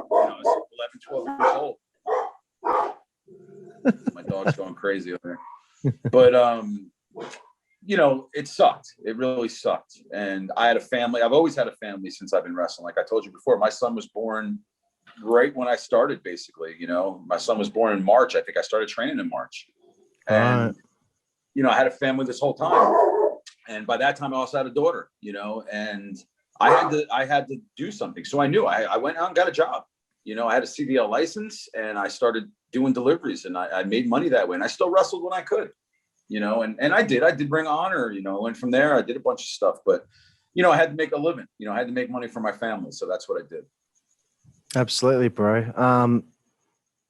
was 11, 12 years old. My dog's going crazy over there. But it sucked. It really sucked. And I had a family. I've always had a family since I've been wrestling. Like I told you before, my son was born right when I started, basically. My son was born in March. I think I started training in March. And I had a family this whole time. And by that time I also had a daughter, and I had to do something. So I knew I went out and got a job. I had a CDL license and I started doing deliveries and I made money that way. And I still wrestled when I could, and I did Ring of Honor, and from there I did a bunch of stuff, but, I had to make a living, I had to make money for my family. So that's what I did. Absolutely, bro.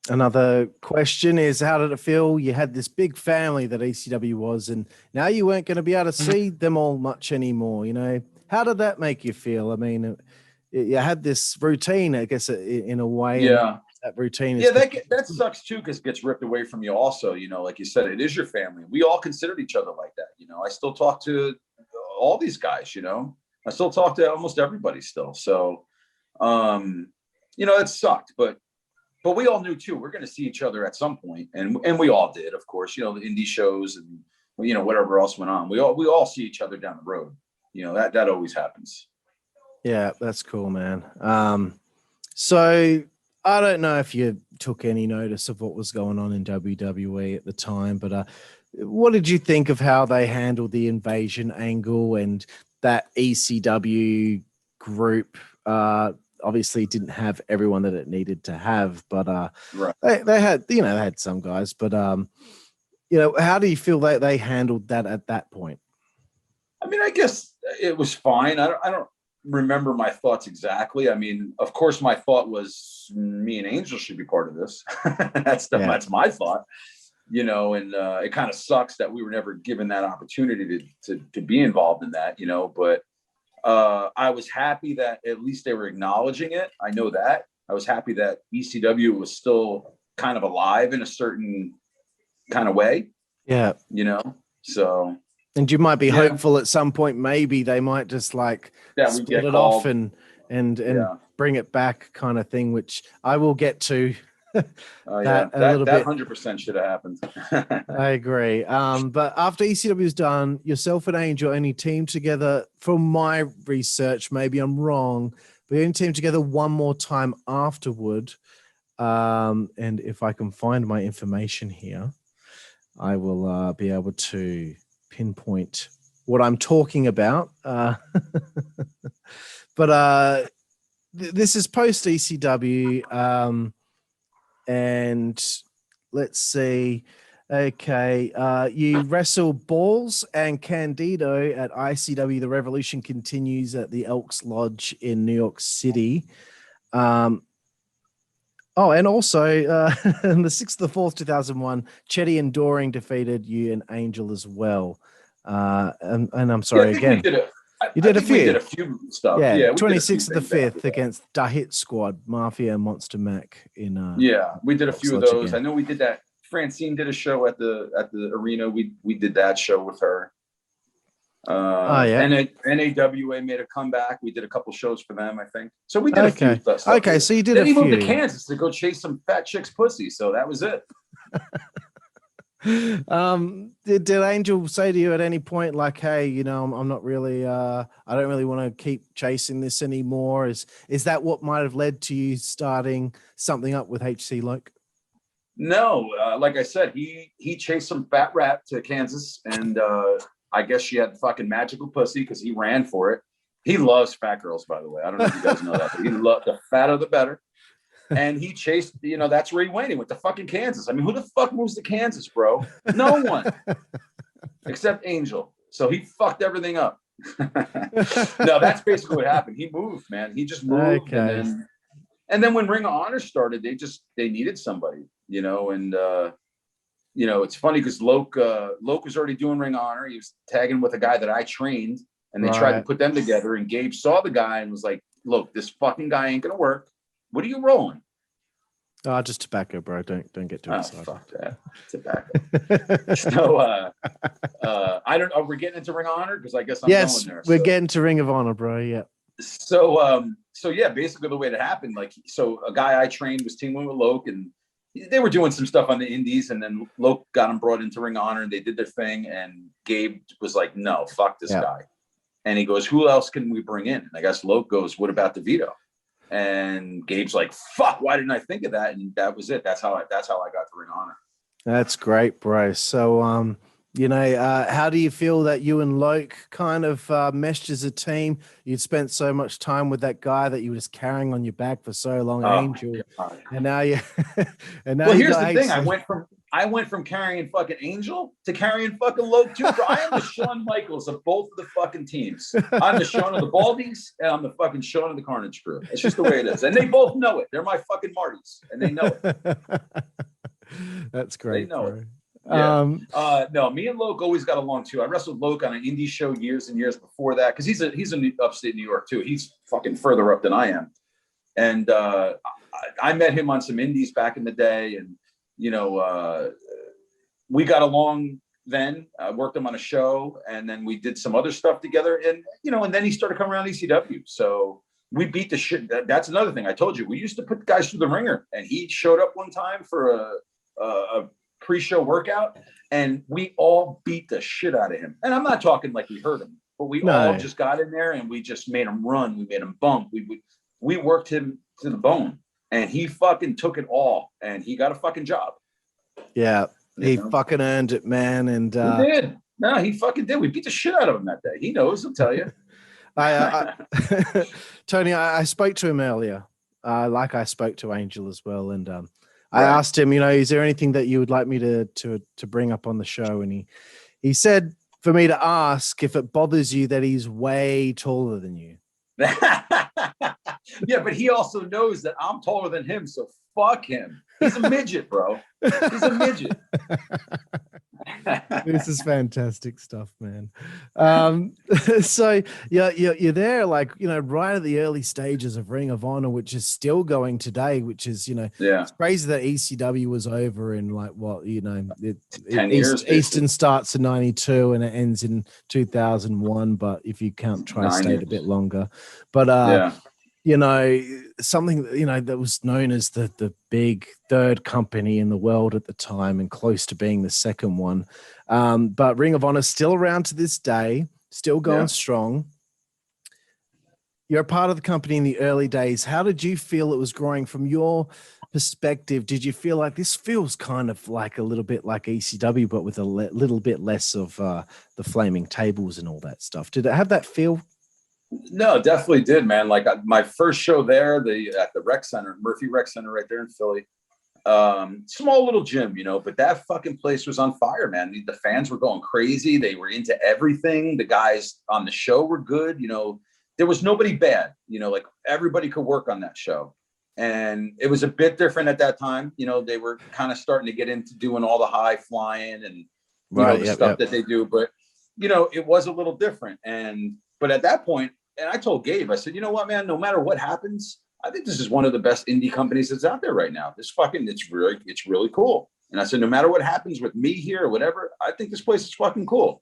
Another question is, how did it feel? You had this big family that ECW was, and now you weren't going to be able to see them all much anymore. How did that make you feel? I mean, you had this routine, I guess, in a way. Yeah. That routine. That sucks too, because it gets ripped away from you also, like you said, it is your family. We all considered each other like that. I still talk to all these guys, I still talk to almost everybody still. So, it sucked, but we all knew too, we're going to see each other at some point. And we all did, of course, the indie shows and, whatever else went on. We all see each other down the road. That always happens. Yeah, that's cool, man. So I don't know if you took any notice of what was going on in WWE at the time, but what did you think of how they handled the invasion angle and that ECW group? Obviously didn't have everyone that it needed to have, but they had, they had some guys, but how do you feel that they handled that at that point? I mean, I guess it was fine. I remember my thoughts exactly. I mean, of course, my thought was me and Angel should be part of this. That's my thought, you know, and it kind of sucks that we were never given that opportunity to be involved in that, you know, but I was happy that at least they were acknowledging it. I know that. I was happy that ECW was still kind of alive in a certain kind of way. Yeah. You know, so. And you might be hopeful at some point, maybe they might just like split it off and bring it back kind of thing, which I will get to. That 100% should have happened. I agree. But after ECW is done, yourself and Angel only teamed together, from my research, maybe I'm wrong, but you only teamed together one more time afterward. And if I can find my information here, I will be able to pinpoint what I'm talking about. But this is post ECW. And let's see. Okay. You wrestle Balls and Candido at ICW. The Revolution continues at the Elks Lodge in New York City. And also on the 6th of the 4th, 2001, Chetty and Doring defeated you and Angel as well. And I'm sorry again. You did a few. We did a few stuff. Yeah, 26th of the 5th against the Hit Squad, Mafia and Monster Mac in we did a few of those. Again. I know we did that. Francine did a show at the arena. We did that show with her. NAWA made a comeback. We did a couple shows for them, I think. So we did a few stuff. Okay, so you did a few. Then he moved to Kansas to go chase some fat chick's pussy. So that was it. Did Angel say to you at any point, like, hey, you know, I'm not really I don't really want to keep chasing this anymore? Is that what might have led to you starting something up with HC Loc? No, like I said, he chased some fat rat to Kansas, and I guess she had fucking magical pussy because he ran for it. He loves fat girls, by the way. I don't know if you guys know that, but he loved the fatter the better. And he chased, you know, that's where he went. He went to fucking Kansas. I mean, who the fuck moves to Kansas, bro? No one. Except Angel. So he fucked everything up. No, that's basically what happened. He moved, man. He just moved. Okay. And then when Ring of Honor started, they needed somebody, you know, and you know, it's funny because Loc was already doing Ring of Honor. He was tagging with a guy that I trained, and they tried to put them together, and Gabe saw the guy and was like, look, this fucking guy ain't gonna work. What are you rolling? Just tobacco, bro. Don't get too excited. Fuck that. Tobacco. So I don't know. We're getting into Ring of Honor because I guess I'm going there. We're getting to Ring of Honor, bro. Yeah. So yeah, basically the way it happened, like, so a guy I trained was teaming with Loc, and they were doing some stuff on the indies, and then Loc got him brought into Ring of Honor, and they did their thing, and Gabe was like, no, fuck this guy. And he goes, who else can we bring in? And I guess Loc goes, what about DeVito? And Gabe's like, fuck, why didn't I think of that? And that was it. That's how I got to Ring of Honor. That's great, bro. So, you know, how do you feel that you and Loc kind of meshed as a team? You'd spent so much time with that guy that you were just carrying on your back for so long, Angel. God. And now you well, here's the thing. I went from carrying fucking Angel to carrying fucking Loc too. Bro, I am the Shawn Michaels of both of the fucking teams. I'm the Shawn of the Baldies, and I'm the fucking Shawn of the Carnage Crew. It's just the way it is. And they both know it. They're my fucking Martys, and they know it. That's great. They know it. Yeah. No, me and Loc always got along too. I wrestled Loc on an indie show years and years before that, because he's in upstate New York too. He's fucking further up than I am. And I met him on some indies back in the day, and you know, we got along then. I worked him on a show, and then we did some other stuff together, and you know, and then he started coming around ECW. So we beat the shit. That's another thing I told you. We used to put guys through the ringer, and he showed up one time for a pre-show workout, and we all beat the shit out of him. And I'm not talking like we hurt him, but we all just got in there and we just made him run. We made him bump. We worked him to the bone, and he fucking took it all, and he got a fucking job. Yeah, he fucking earned it, man. And he did. No, he fucking did. We beat the shit out of him that day. He knows. He'll tell you. Tony, I spoke to him earlier, like I spoke to Angel as well, and I asked him, you know, is there anything that you would like me to bring up on the show? And he said for me to ask if it bothers you that he's way taller than you. Yeah, but he also knows that I'm taller than him, so fuck him. He's a midget, bro. He's a midget. This is fantastic stuff, man. So you're there, like, you know, right at the early stages of Ring of Honor, which is still going today, which is, you know, it's crazy that ECW was over in like, what, you know, 10 years. Eastern starts in 92 and it ends in 2001, but if you count Tri-State a bit longer, but you know, something, you know, that was known as the big third company in the world at the time and close to being the second one. But Ring of Honor is still around to this day, still going strong. You're a part of the company in the early days. How did you feel it was growing from your perspective? Did you feel like this feels kind of like a little bit like ECW, but with a little bit less of the flaming tables and all that stuff? Did it have that feel? No, definitely did, man. Like my first show there, at the rec center, Murphy Rec Center right there in Philly. Small little gym, you know, but that fucking place was on fire, man. The fans were going crazy. They were into everything. The guys on the show were good. You know, there was nobody bad, you know, like everybody could work on that show. And it was a bit different at that time. You know, they were kind of starting to get into doing all the high flying and, you know, the stuff that they do. But, you know, it was a little different. But at that point, and I told Gabe, I said, you know what, man, no matter what happens, I think this is one of the best indie companies that's out there right now. It's really cool. And I said, no matter what happens with me here or whatever, I think this place is fucking cool.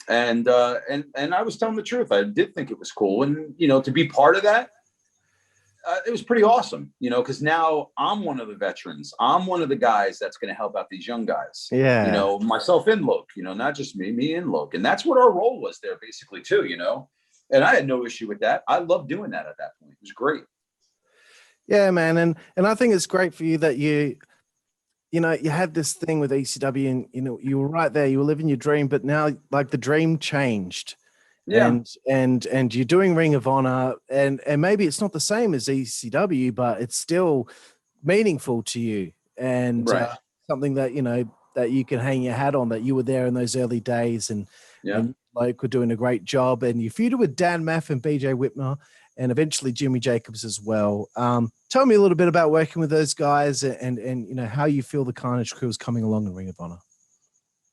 And I was telling the truth. I did think it was cool. And, you know, to be part of that, it was pretty awesome, you know, because now I'm one of the veterans. I'm one of the guys that's going to help out these young guys. Yeah. You know, myself and Loc, you know, not just me and Loc. And that's what our role was there basically too, you know. And I had no issue with that. I loved doing that at that point. It was great. Yeah, man. And I think it's great for you that you know, you had this thing with ECW and, you know, you were right there, you were living your dream, but now like the dream changed. Yeah. And you're doing Ring of Honor and maybe it's not the same as ECW, but it's still meaningful to you and something that, you know, that you can hang your hat on, that you were there in those early days and Loc were doing a great job, and you feuded with Dan Maff and BJ Whitmer and eventually Jimmy Jacobs as well. Tell me a little bit about working with those guys and you know, how you feel the Carnage Crew is coming along in Ring of Honor.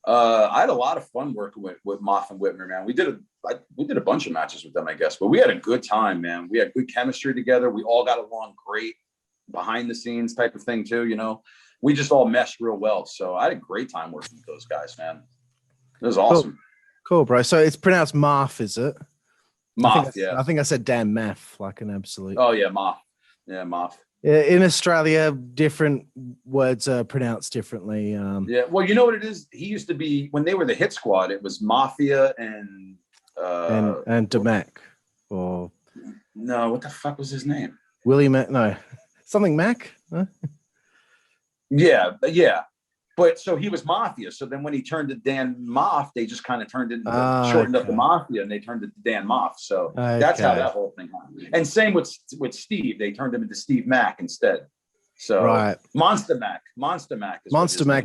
I had a lot of fun working with Maff and Whitmer, man. We did a bunch of matches with them, I guess, but we had a good time, man. We had good chemistry together. We all got along great, behind the scenes type of thing too, you know. We just all meshed real well. So I had a great time working with those guys, man. It was awesome. Cool, bro. So it's pronounced Maff, is it? Maff, I think I said Dan Maff, like an absolute. Oh, yeah, Maff. Yeah, Maff. Yeah, in Australia, different words are pronounced differently. Yeah, well, you know what it is? He used to be, when they were the Hit Squad, it was Mafia and Demac. Or no, what the fuck was his name? Willie Mac? No, something Mac? Huh? Yeah. But so he was Mafia. So then when he turned to Dan Maff, they just kind of turned it into shortened up the Mafia and they turned it to Dan Maff. So that's how that whole thing happened. And same with Steve. They turned him into Steve Mac instead. So Monster Mac.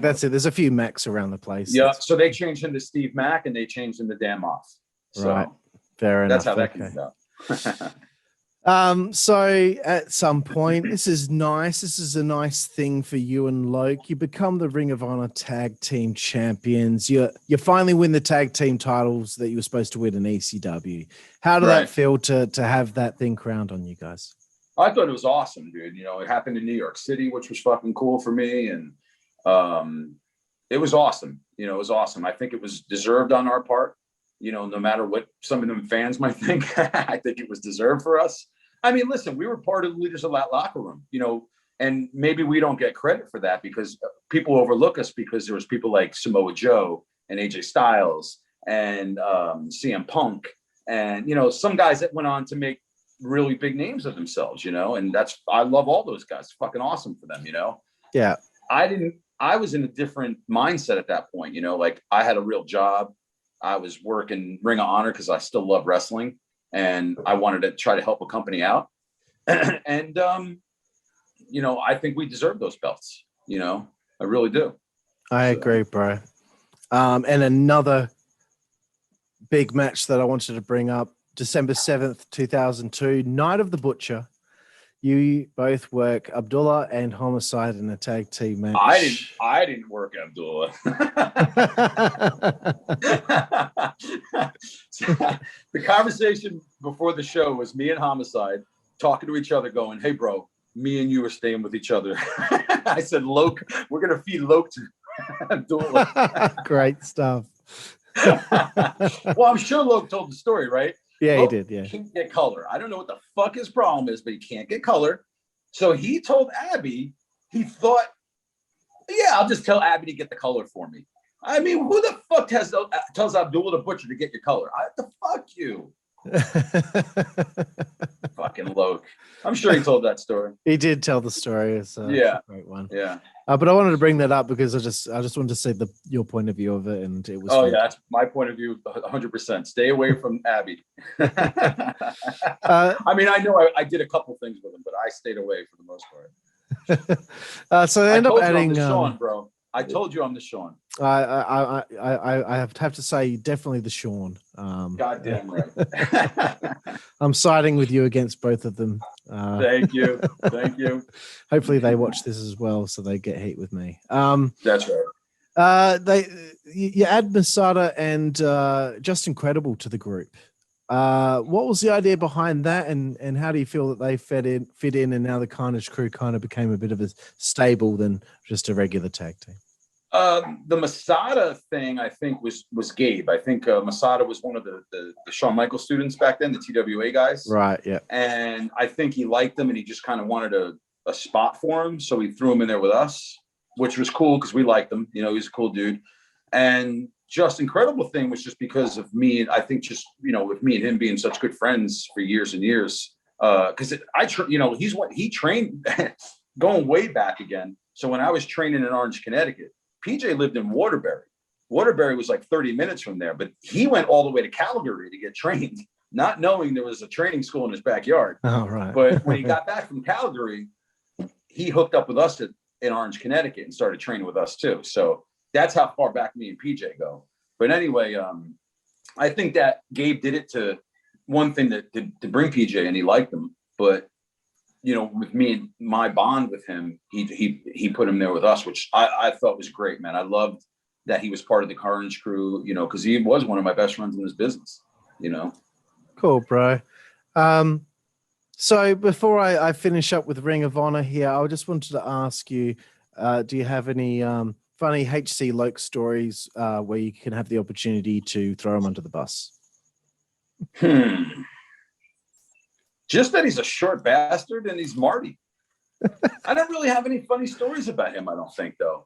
That's it. There's a few Macs around the place. Yeah. So they changed him to Steve Mac and they changed him to Dan Maff. So fair enough. That's how that came about. So at some point, this is nice. This is a nice thing for you and Loc. You become the Ring of Honor Tag Team Champions. You finally win the tag team titles that you were supposed to win in ECW. How did that feel to have that thing crowned on you guys? I thought it was awesome, dude. You know, it happened in New York City, which was fucking cool for me. And it was awesome. You know, it was awesome. I think it was deserved on our part. You know, no matter what some of them fans might think, I think it was deserved for us. I mean, listen, we were part of the leaders of that locker room, you know, and maybe we don't get credit for that because people overlook us because there was people like Samoa Joe and AJ Styles and CM Punk and, you know, some guys that went on to make really big names of themselves, you know, and I love all those guys. It's fucking awesome for them, you know? Yeah. I was in a different mindset at that point, you know, like I had a real job. I was working Ring of Honor because I still love wrestling and I wanted to try to help a company out. And, you know, I think we deserve those belts, you know, I really do. I agree, bro. And another big match that I wanted to bring up, December 7th, 2002, Night of the Butcher. You both work Abdullah and Homicide in a tag team match. I didn't work Abdullah. The conversation before the show was me and Homicide talking to each other, going, "Hey, bro, me and you are staying with each other." I said, "Loc, we're gonna feed Loc to Abdullah." Great stuff. Well, I'm sure Loc told the story, right? Yeah, Loc he did. Yeah, can't get color. I don't know what the fuck his problem is, but he can't get color. So he told Abby, he thought, "Yeah, I'll just tell Abby to get the color for me." I mean, who the fuck tells Abdullah the Butcher to get your color? Fuck you. Fucking Loc. I'm sure he told that story. He did tell the story. It's yeah, a great one. Yeah. But I wanted to bring that up because I just wanted to see your point of view of it, and it was. Oh yeah, that's my point of view. 100%. Stay away from Abby. I mean, I know I did a couple things with him, but I stayed away for the most part. So I end up adding Sean, bro. I told you I'm the Sean. I have to say definitely the Sean. Goddamn right. I'm siding with you against both of them. Thank you. Hopefully they watch this as well, so they get heat with me. That's right. You add MsMaaate and Just Incredible to the group. What was the idea behind that, and how do you feel that they fit in, and now the Carnage Crew kind of became a bit of a stable than just a regular tag team? The MsMaaate thing, I think, was Gabe. I think MsMaaate was one of the Shawn Michaels students back then, the TWA guys. Right, yeah. And I think he liked them, and he just kind of wanted a spot for him, so he threw him in there with us, which was cool because we liked him. You know, he's a cool dude. And Just Incredible thing was just because of me. I think just, you know, with me and him being such good friends for years and years, because he trained going way back again. So when I was training in Orange, Connecticut, PJ lived in Waterbury. Waterbury was like 30 minutes from there, but he went all the way to Calgary to get trained, not knowing there was a training school in his backyard. Oh, right. But when he got back from Calgary, he hooked up with us in Orange, Connecticut, and started training with us too. So that's how far back me and PJ go. But anyway, I think that Gabe did it to one thing to bring PJ, and he liked him. But you know, with me and my bond with him, he put him there with us, which I thought was great, man. I loved that he was part of the Carnage Crew, you know, because he was one of my best friends in this business, you know. Cool, bro. So before I finish up with Ring of Honor here, I just wanted to ask you, do you have any funny HC Loc stories where you can have the opportunity to throw him under the bus? Just that he's a short bastard and he's Marty. I don't really have any funny stories about him, I don't think, though.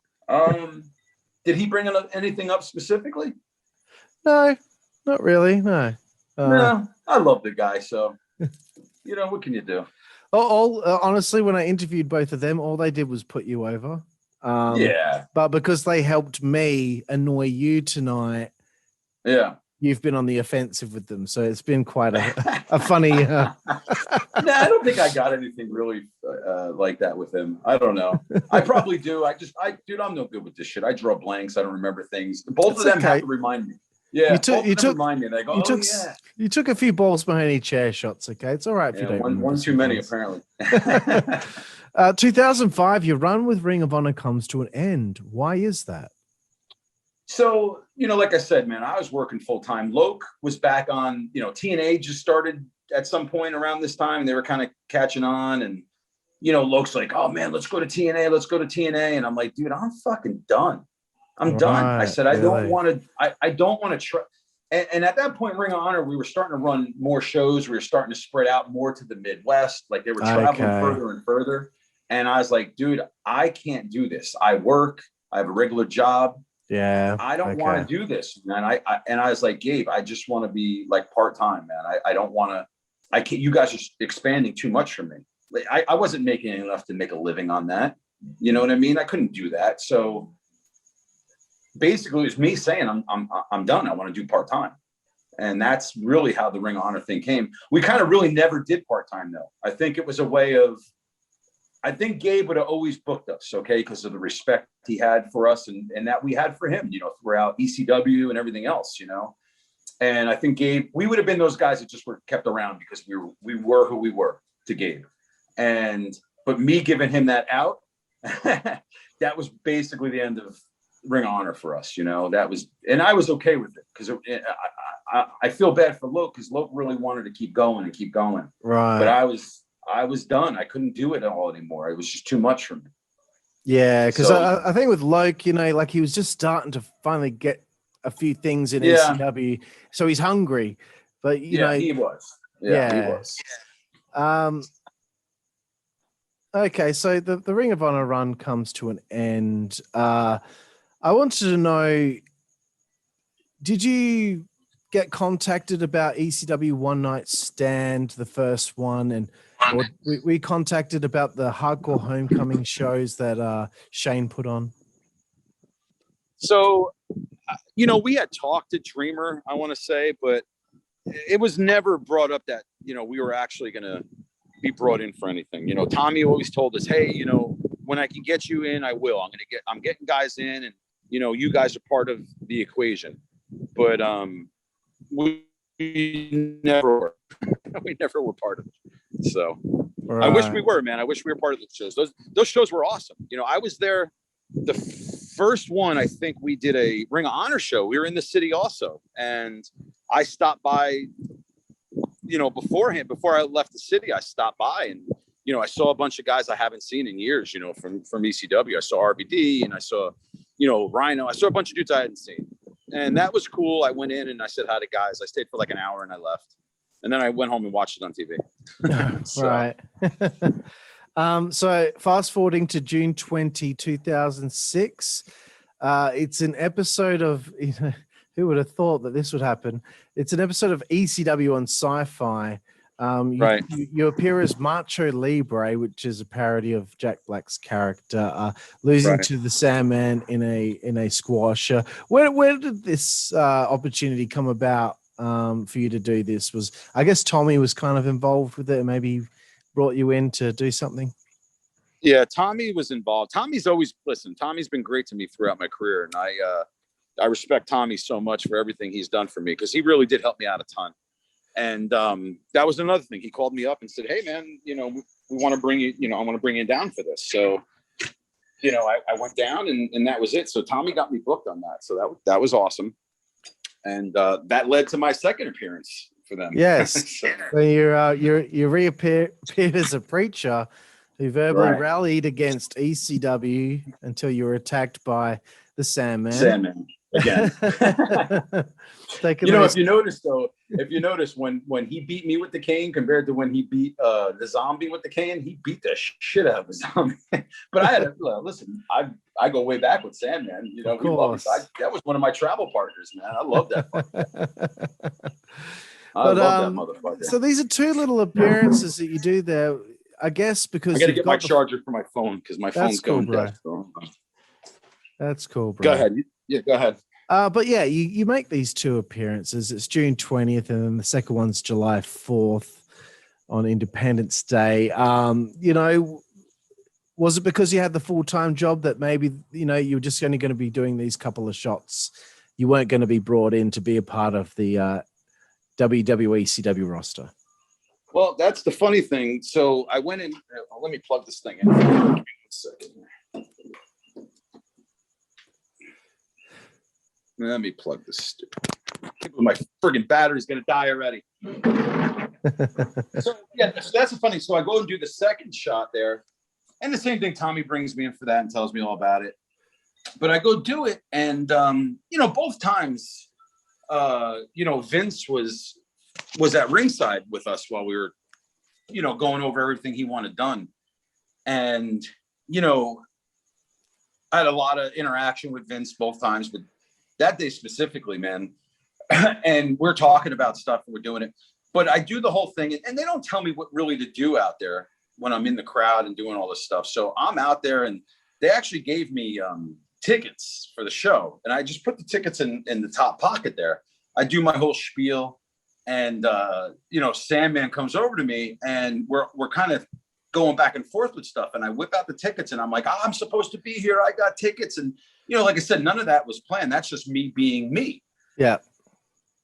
Did he bring anything up specifically? No, not really, no. No, I love the guy, so, you know, what can you do? Honestly, when I interviewed both of them, all they did was put you over. Yeah. But because they helped me annoy you tonight, yeah, you've been on the offensive with them. So it's been quite a funny. Nah, I don't think I got anything really like that with him. I don't know. I probably do. Dude, I'm no good with this shit. I draw blanks. I don't remember things. Both of them have to remind me. Yeah, you took remind me. They go, you took a few balls behind any chair shots. Okay, it's all right if you don't. One too many, apparently. 2005, your run with Ring of Honor comes to an end. Why is that? So, you know, like I said, man, I was working full time. Loc was back on, you know, TNA just started at some point around this time, and they were kind of catching on. And, you know, Loc's like, "Oh man, let's go to TNA. Let's go to TNA." And I'm like, dude, I'm fucking done. I'm done. I said, I don't want to try. And at that point, Ring of Honor, we were starting to run more shows. We were starting to spread out more to the Midwest. Like they were traveling further and further. And I was like, dude, I can't do this. I work. I have a regular job. Yeah. I don't want to do this, man. I was like, Gabe, I just want to be like part-time, man. I don't want to, I can't, you guys are expanding too much for me. Like, I wasn't making enough to make a living on that. You know what I mean? I couldn't do that. So basically it was me saying, I'm done. I want to do part-time. And that's really how the Ring of Honor thing came. We kind of really never did part-time though. I think it was a way of, I think Gabe would have always booked us, okay, because of the respect he had for us and that we had for him, you know, throughout ECW and everything else, you know. And I think Gabe, we would have been those guys that just were kept around because we were who we were to Gabe. But me giving him that out, that was basically the end of Ring of Honor for us, and I was okay with it because I feel bad for Loc because Loc really wanted to keep going. Right. But I was done. I couldn't do it all anymore. It was just too much for me. Yeah, because I think with Loc, like he was just starting to finally get a few things in ECW, so he's hungry. But you know, he was. He was. Okay, so the Ring of Honor run comes to an end. I wanted to know, did you get contacted about ECW One Night Stand, the first one, or we contacted about the Hardcore Homecoming shows that Shane put on? So, we had talked to Dreamer, I want to say, but it was never brought up that, we were actually going to be brought in for anything. Tommy always told us, hey, when I can get you in, I will. I'm getting guys in, and, you guys are part of the equation. But we never were. We never were part of it. So right. I wish we were, man. I wish we were part of the shows. Those shows were awesome. I was there. The first one, I think we did a Ring of Honor show. We were in the city also. And I stopped by, beforehand, before I left the city, I stopped by and, I saw a bunch of guys I haven't seen in years, from ECW. I saw RVD and I saw, Rhino. I saw a bunch of dudes I hadn't seen. And that was cool. I went in and I said hi to guys. I stayed for like an hour and I left. And then I went home and watched it on TV. Right. So fast forwarding to June 20, 2006, it's an episode of, who would have thought that this would happen? It's an episode of ECW on Sci-Fi. Right. You appear as Macho Libre, which is a parody of Jack Black's character, losing to the Sandman in a squash. Where did this opportunity come about for you to do this? I guess Tommy was kind of involved with it and maybe brought you in to do something? Yeah, Tommy was involved. Tommy's been great to me throughout my career. And I respect Tommy so much for everything he's done for me because he really did help me out a ton. And that was another thing. He called me up and said, hey, man, we want to bring you, I want to bring you down for this. So, I went down and that was it. So Tommy got me booked on that. So that was awesome. And that led to my second appearance for them. Yes. So you reappeared as a preacher who verbally rallied against ECW until you were attacked by the Sandman. Again. If you notice when he beat me with the cane compared to when he beat the zombie with the cane, he beat the shit out of the zombie. But I had to listen. I go way back with Sandman. That was one of my travel partners, man. I love that. I love that motherfucker. So these are two little appearances that you do there, I guess, because I got to get my charger for my phone because my phone's going dead. So. That's cool, bro. Go ahead. Yeah, go ahead. But yeah, you make these two appearances. It's June 20th, and then the second one's July 4th on Independence Day. Was it because you had the full-time job that maybe, you were just only going to be doing these couple of shots? You weren't going to be brought in to be a part of the WWE CW roster? Well, that's the funny thing. So I went in. Let me plug this thing in. Give me 1 second. Let me plug this. My friggin' battery's gonna die already. So that's the funny. So I go and do the second shot there, and the same thing. Tommy brings me in for that and tells me all about it. But I go do it, and both times, Vince was at ringside with us while we were, going over everything he wanted done, and I had a lot of interaction with Vince both times, but that day specifically, man. And we're talking about stuff and we're doing it, but I do the whole thing and they don't tell me what really to do out there when I'm in the crowd and doing all this stuff. So I'm out there and they actually gave me tickets for the show. And I just put the tickets in the top pocket there. I do my whole spiel and, Sandman comes over to me and we're kind of going back and forth with stuff. And I whip out the tickets and I'm like, I'm supposed to be here. I got tickets. And, like I said, none of that was planned. That's just me being me. Yeah.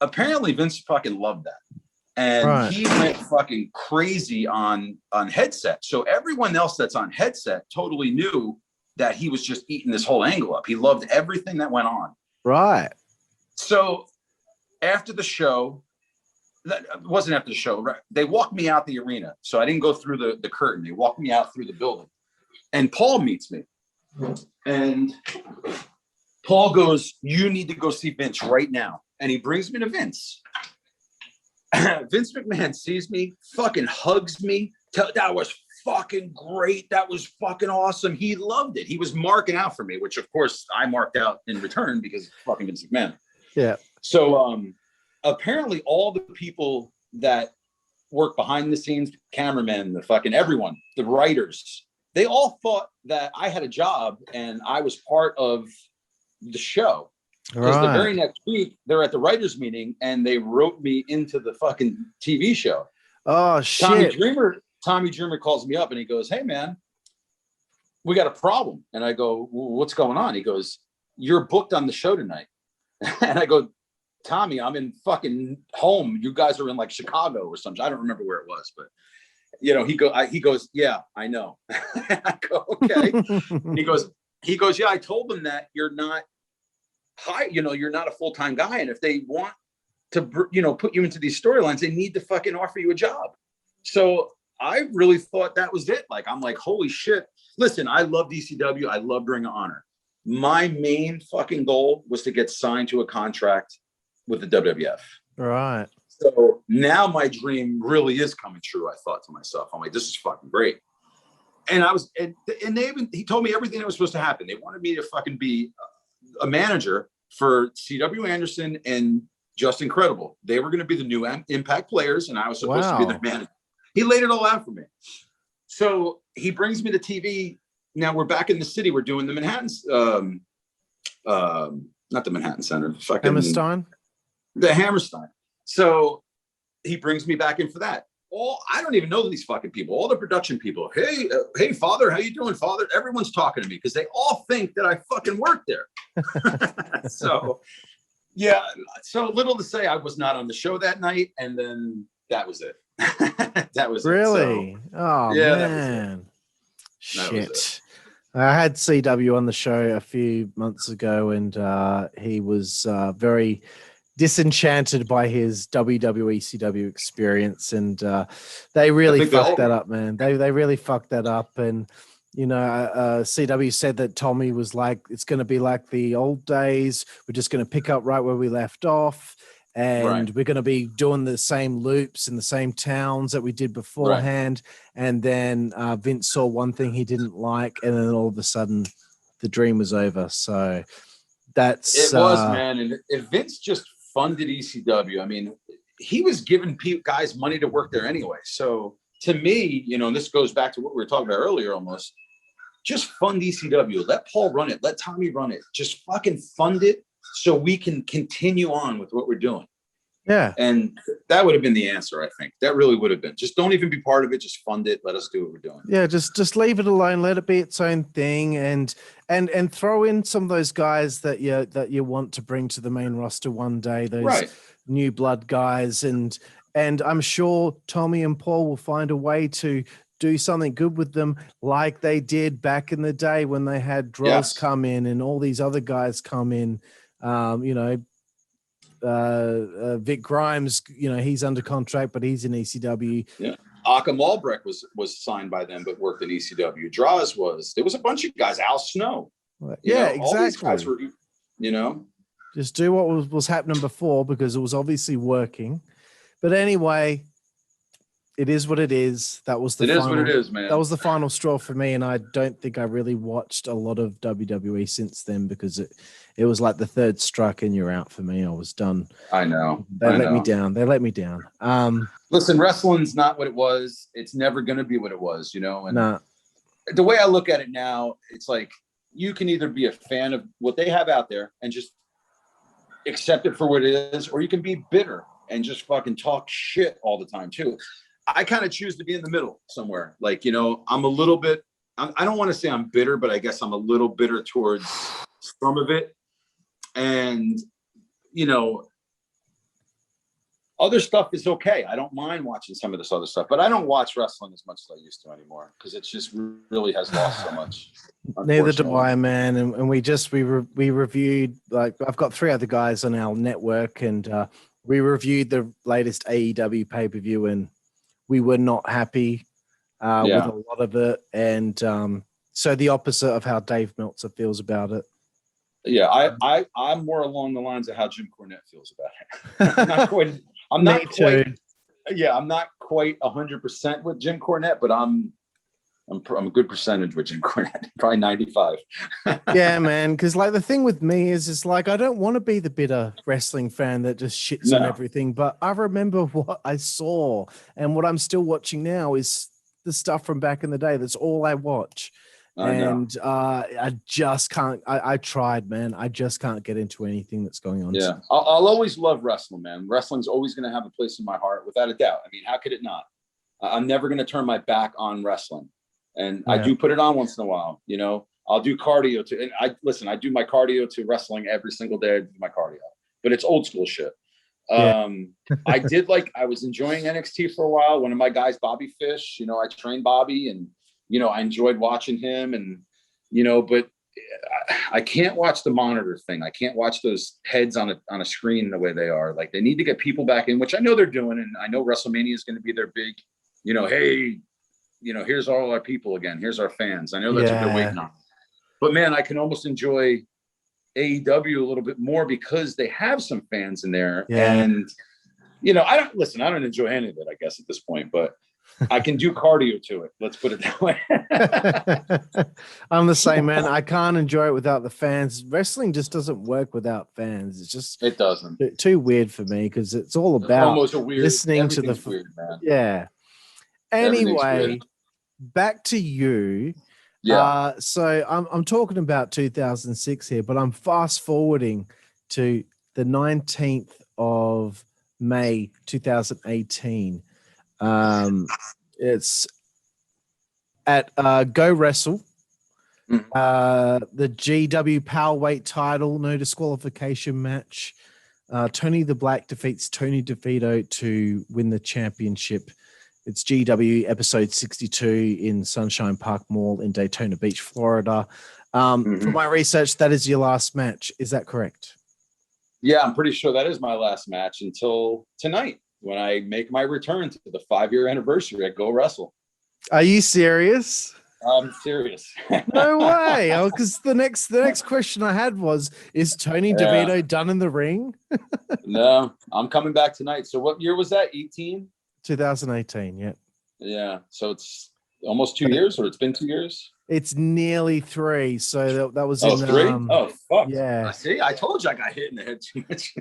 apparently Vince fucking loved that. And he went fucking crazy on headset. So everyone else that's on headset totally knew that he was just eating this whole angle up. He loved everything that went on. Right. So after the show, that wasn't after the show, right? They walked me out the arena. So I didn't go through the curtain. They walked me out through the building. And Paul meets me. And Paul goes, "You need to go see Vince right now." And he brings me to Vince. Vince McMahon sees me, fucking hugs me. That was fucking great. That was fucking awesome. He loved it. He was marking out for me, which of course I marked out in return because fucking Vince McMahon. Yeah. So apparently all the people that work behind the scenes, cameramen, the fucking everyone, the writers, they all thought that I had a job and I was part of the show. Because the very next week, they're at the writers' meeting and they wrote me into the fucking TV show. Oh, shit. Tommy Dreamer calls me up and he goes, "Hey, man, we got a problem." And I go, "Well, what's going on?" He goes, "You're booked on the show tonight." And I go, "Tommy, I'm in fucking home. You guys are in like Chicago or something." I don't remember where it was, but you know, he goes, "Yeah, I know." I go, "Okay." He goes, "Yeah, I told them that you're not you're not a full-time guy. And if they want to, put you into these storylines, they need to fucking offer you a job." So I really thought that was it. Like, I'm like, holy shit. Listen, I love ECW. I love Ring of Honor. My main fucking goal was to get signed to a contract with the WWF. Right. So now my dream really is coming true. I thought to myself, I'm like, this is fucking great. And he told me everything that was supposed to happen. They wanted me to fucking be a manager for C.W. Anderson and Just Incredible. They were going to be the new Impact players, and I was supposed to be the manager. He laid it all out for me. So he brings me to TV. Now we're back in the city. We're doing the Manhattan's, not the Manhattan Center, fucking Hammerstein. The Hammerstein. So he brings me back in for that. I don't even know these fucking people. All the production people. Hey, Father, how you doing, Father? Everyone's talking to me because they all think that I fucking work there. So, yeah. So little to say, I was not on the show that night, and then that was it. That was really. It. So, oh yeah, man, shit. I had CW on the show a few months ago, and he was very disenchanted by his WWE CW experience, and they really fucked that up, man. They really fucked that up. And CW said that Tommy was like, it's going to be like the old days. We're just going to pick up right where we left off, and we're going to be doing the same loops in the same towns that we did beforehand. And then Vince saw one thing he didn't like, and then all of a sudden the dream was over. So that's it was, man. And if Vince just funded ECW, I mean, he was giving guys money to work there anyway. So to me, and this goes back to what we were talking about earlier, almost, just fund ECW. Let Paul run it. Let Tommy run it. Just fucking fund it so we can continue on with what we're doing. Yeah. And that would have been the answer, I think. That really would have been. Just don't even be part of it. Just fund it. Let us do what we're doing. Yeah, just leave it alone. Let it be its own thing, and throw in some of those guys that you want to bring to the main roster one day. Those new blood guys, and I'm sure Tommy and Paul will find a way to do something good with them, like they did back in the day when they had Droz come in and all these other guys come in. Vic Grimes, he's under contract, but he's in ECW. Yeah. Akam Albrecht was signed by them, but worked in ECW. Droz there was a bunch of guys. Al Snow. Exactly. All these guys were, just do what was happening before, because it was obviously working. But anyway, it is what it is. That was the final, is what it is, man. That was the final straw for me, and I don't think I really watched a lot of WWE since then, because it was like the third strike and you're out for me. I was done. I know. They let me down. Listen, wrestling's not what it was. It's never going to be what it was, And nah. The way I look at it now, it's like you can either be a fan of what they have out there and just accept it for what it is, or you can be bitter and just fucking talk shit all the time too. I kind of choose to be in the middle somewhere. Like, I'm a little bit, I don't want to say I'm bitter, but I guess I'm a little bitter towards some of it. And, Other stuff is okay. I don't mind watching some of this other stuff, but I don't watch wrestling as much as I used to anymore because it's just really has lost so much. Neither do I, man. And we reviewed, like, I've got 3 other guys on our network, and we reviewed the latest AEW pay-per-view, and we were not happy with a lot of it. And so the opposite of how Dave Meltzer feels about it. Yeah, I'm more along the lines of how Jim Cornette feels about it. I'm not quite 100% with Jim Cornette, but I'm a good percentage with Jim Cornette, probably 95. Yeah, man. Because like the thing with me is like I don't want to be the bitter wrestling fan that just shits on everything. But I remember what I saw, and what I'm still watching now is the stuff from back in the day. That's all I watch. I just can't. I tried, man. I just can't get into anything that's going on. Yeah, I'll always love wrestling, man. Wrestling's always going to have a place in my heart, without a doubt. I mean, how could it not? I'm never going to turn my back on wrestling, and I do put it on once in a while. You know, I'll do cardio too. And I do my cardio to wrestling every single day. I do my cardio, but it's old school shit. I was enjoying NXT for a while. One of my guys, Bobby Fish, you know, I trained Bobby, and you know, I enjoyed watching him, and, you know, but I can't watch the monitor thing. I can't watch those heads on a screen the way they are. Like, they need to get people back in, which I know they're doing. And I know WrestleMania is going to be their big, you know, hey, you know, here's all our people again. Here's our fans. I know that's what they're waiting on. But man, I can almost enjoy AEW a little bit more because they have some fans in there. Yeah. And, you know, I don't enjoy any of it, I guess, at this point, but I can do cardio to it. Let's put it that way. I'm the same, man. I can't enjoy it without the fans. Wrestling just doesn't work without fans. It doesn't. Too weird for me because it's all about almost listening to the weird, man. Yeah. Anyway, back to you. Yeah. So I'm talking about 2006 here, but I'm fast forwarding to the 19th of May 2018. It's at Go Wrestle, the GW Powerweight title, no disqualification match. Tony the Black defeats Tony DeVito to win the championship. It's GW episode 62 in Sunshine Park Mall in Daytona Beach, Florida. From my research, that is your last match. Is that correct? Yeah, I'm pretty sure that is my last match until tonight, when I make my return to the 5-year anniversary at Go Wrestle. Are you serious? I'm serious. No way. Because the next question I had was, is Tony DeVito done in the ring? No, I'm coming back tonight. So what year was that? 18? 2018, yeah. Yeah. So it's almost 2 years, or it's been 2 years? It's nearly 3. So that was in 3? Fuck. Yeah. See, I told you I got hit in the head too much.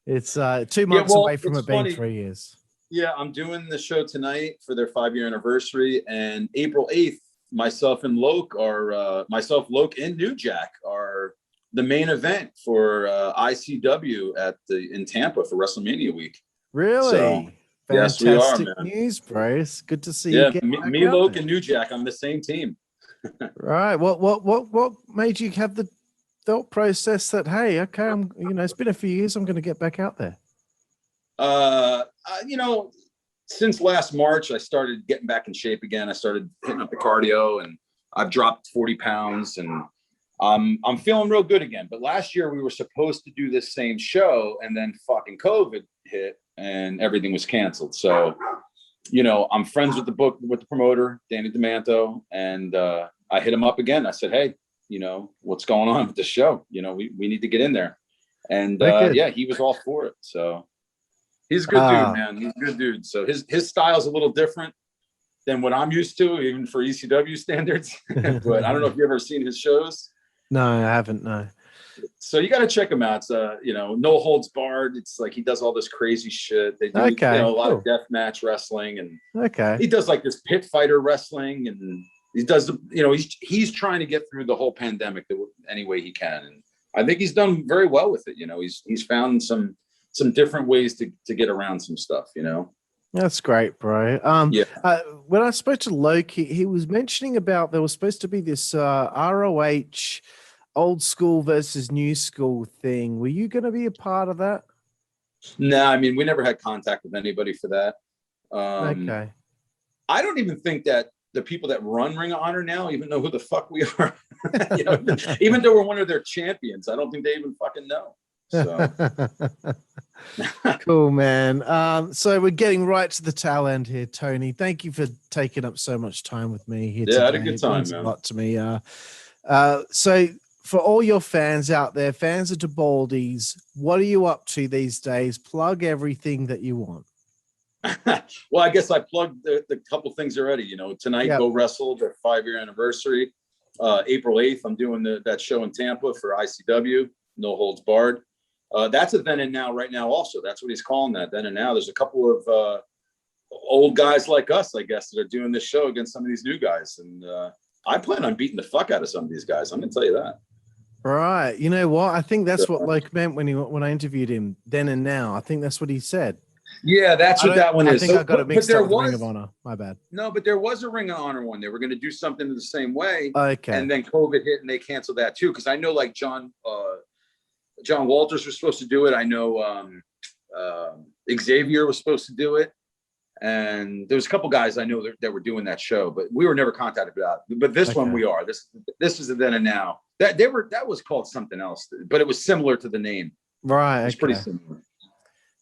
It's 2 months away from it being 3 years. Yeah, I'm doing the show tonight for their 5-year anniversary, and April 8th, myself, Loc, and New Jack are the main event for ICW in Tampa for WrestleMania week. Really? So, fantastic. Yes, we are, man. News, bro. It's good to see you. Me, Loc, and New Jack on the same team. Right. What made you have the thought process that, hey, okay, it's been a few years, I'm going to get back out there? Since last March, I started getting back in shape again. I started hitting up the cardio, and I've dropped 40 pounds, and I'm feeling real good again. But last year we were supposed to do this same show, and then fucking COVID hit and everything was canceled. So, I'm friends with the promoter, Danny DeManto, and I hit him up again. I said, hey, what's going on with the show? We need to get in there. And he was all for it. So he's a good dude, man. He's a good dude. So his style's a little different than what I'm used to, even for ECW standards. But I don't know if you've ever seen his shows. No, I haven't. No. So you got to check him out. It's no holds barred. It's like he does all this crazy shit. They do a lot of death match wrestling, and he does like this pit fighter wrestling, and he does he's trying to get through the whole pandemic any way he can, and I think he's done very well with it. He's found some different ways to get around some stuff. That's great, bro. When I spoke to Loc, he was mentioning about there was supposed to be this ROH old school versus new school thing. Were you going to be a part of that? No, I mean, we never had contact with anybody for that. Okay. I don't even think that the people that run Ring of Honor now even know who the fuck we are. You know, even though we're one of their champions, I don't think they even fucking know. So Cool, man. So we're getting right to the tail end here, Tony. Thank you for taking up so much time with me here today. I had a good time, It means man. a lot to me. So for all your fans out there, fans of the Baldies, what are you up to these days? Plug everything that you want. Well, I guess I plugged the couple things already. You know, tonight, Go Wrestle, their 5-year anniversary. April 8th, I'm doing that show in Tampa for ICW, No Holds Barred. That's a then and now right now also. That's what he's calling that, then and now. There's a couple of old guys like us, I guess, that are doing this show against some of these new guys. And I plan on beating the fuck out of some of these guys. I'm going to tell you that. Right. You know what? I think that's what Loc meant when I interviewed him, then and now. I think that's what he said. Yeah, that's what that one is. I think I got it mixed up with Ring of Honor. My bad. No, but there was a Ring of Honor one. They were going to do something the same way. Okay. And then COVID hit and they canceled that too. Because I know like John Walters was supposed to do it. I know Xavier was supposed to do it. And there was a couple guys I know that were doing that show, but we were never contacted about it. But this one we are. This is a then and now. That was called something else, but it was similar to the name. Right. It's pretty similar.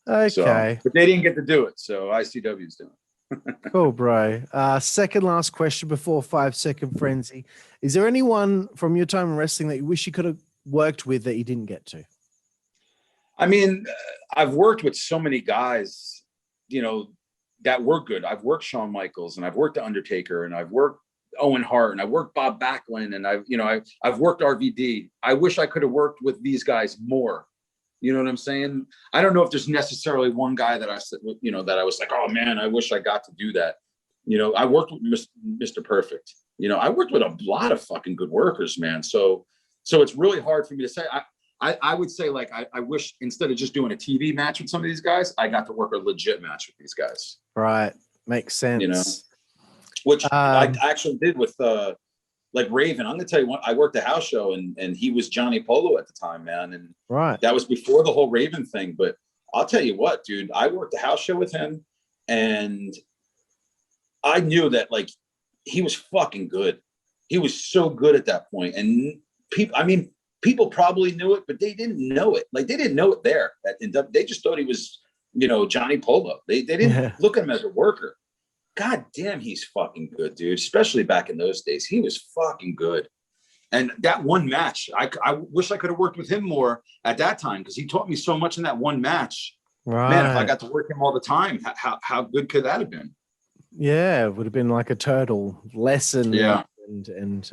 Okay. So, but they didn't get to do it, so ICW's doing it. Cool, bro. Second last question before 5-second frenzy. Is there anyone from your time in wrestling that you wish you could have worked with that you didn't get to? I mean, I've worked with so many guys, you know, that were good. I've worked Shawn Michaels, and I've worked The Undertaker, and I've worked Owen Hart, and I've worked Bob Backlund, and I've worked RVD. I wish I could have worked with these guys more. You know what I'm saying? I don't know if there's necessarily one guy that I said, you know, that I was like, oh man, I wish I got to do that. You know, I worked with Mr. Perfect. You know, I worked with a lot of fucking good workers, man. So it's really hard for me to say. I would say, like, I wish instead of just doing a TV match with some of these guys, I got to work a legit match with these guys. Right. Makes sense. You know, which I actually did with like Raven. I'm gonna tell you what, I worked a house show and he was Johnny Polo at the time, man. And that was before the whole Raven thing. But I'll tell you what, dude, I worked a house show with him and I knew that, like, he was fucking good. He was so good at that point. And people probably knew it, but they didn't know it. Like, they didn't know it there. They just thought he was, you know, Johnny Polo. They didn't look at him as a worker. God damn, he's fucking good, dude. Especially back in those days. He was fucking good. And that one match, I wish I could have worked with him more at that time because he taught me so much in that one match. Right. Man, if I got to work him all the time, how good could that have been? Yeah, it would have been like a turtle lesson. Yeah. And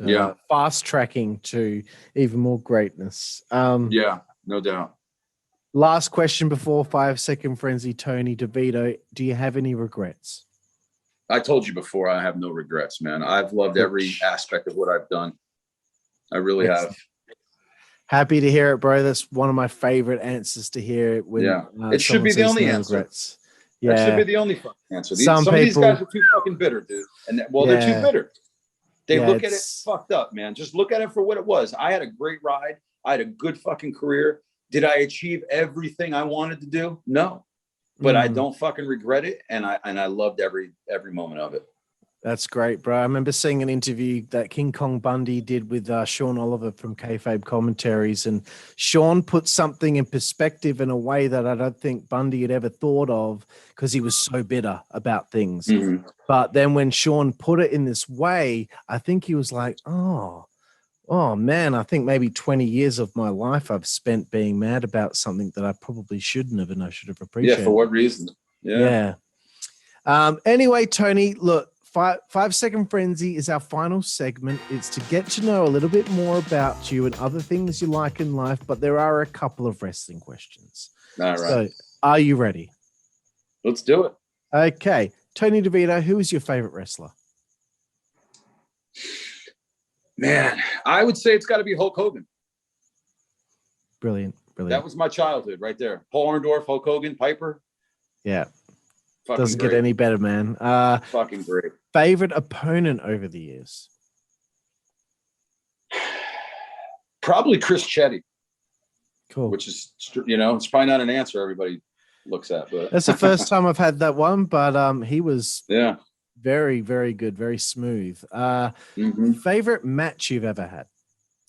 fast tracking to even more greatness. Yeah, no doubt. Last question before 5-second frenzy, Tony DeVito. Do you have any regrets? I told you before, I have no regrets, man. I've loved every aspect of what I've done. I really have. Happy to hear it, bro. That's one of my favorite answers to hear. When, it should be the only answer. Regrets. Yeah. That should be the only fucking answer. Some of these guys are too fucking bitter, dude. And they're too bitter. They look at it fucked up, man. Just look at it for what it was. I had a great ride. I had a good fucking career. Did I achieve everything I wanted to do? No. But I don't fucking regret it, and I loved every moment of it. That's great, bro. I remember seeing an interview that King Kong Bundy did with Sean Oliver from Kayfabe Commentaries, and Sean put something in perspective in a way that I don't think Bundy had ever thought of because he was so bitter about things. Mm-hmm. But then when Sean put it in this way, I think he was like, oh man, I think maybe 20 years of my life I've spent being mad about something that I probably shouldn't have, and I should have appreciated. Yeah, for what reason? Yeah. Anyway, Tony, look, 5-second frenzy is our final segment. It's to get to know a little bit more about you and other things you like in life, but there are a couple of wrestling questions. All right. So, are you ready? Let's do it. Okay. Tony DeVito, who is your favorite wrestler? Man, I would say it's got to be Hulk Hogan. Brilliant. That was my childhood right there. Paul Orndorff, Hulk Hogan, Piper. Yeah. Fucking doesn't great. Get any better, man. Fucking great. Favorite opponent over the years? Probably Chris Chetty. Cool. Which is, it's probably not an answer, everybody. looks at. But That's the first time I've had that one, but he was yeah, very, very good, very smooth. Favorite match you've ever had?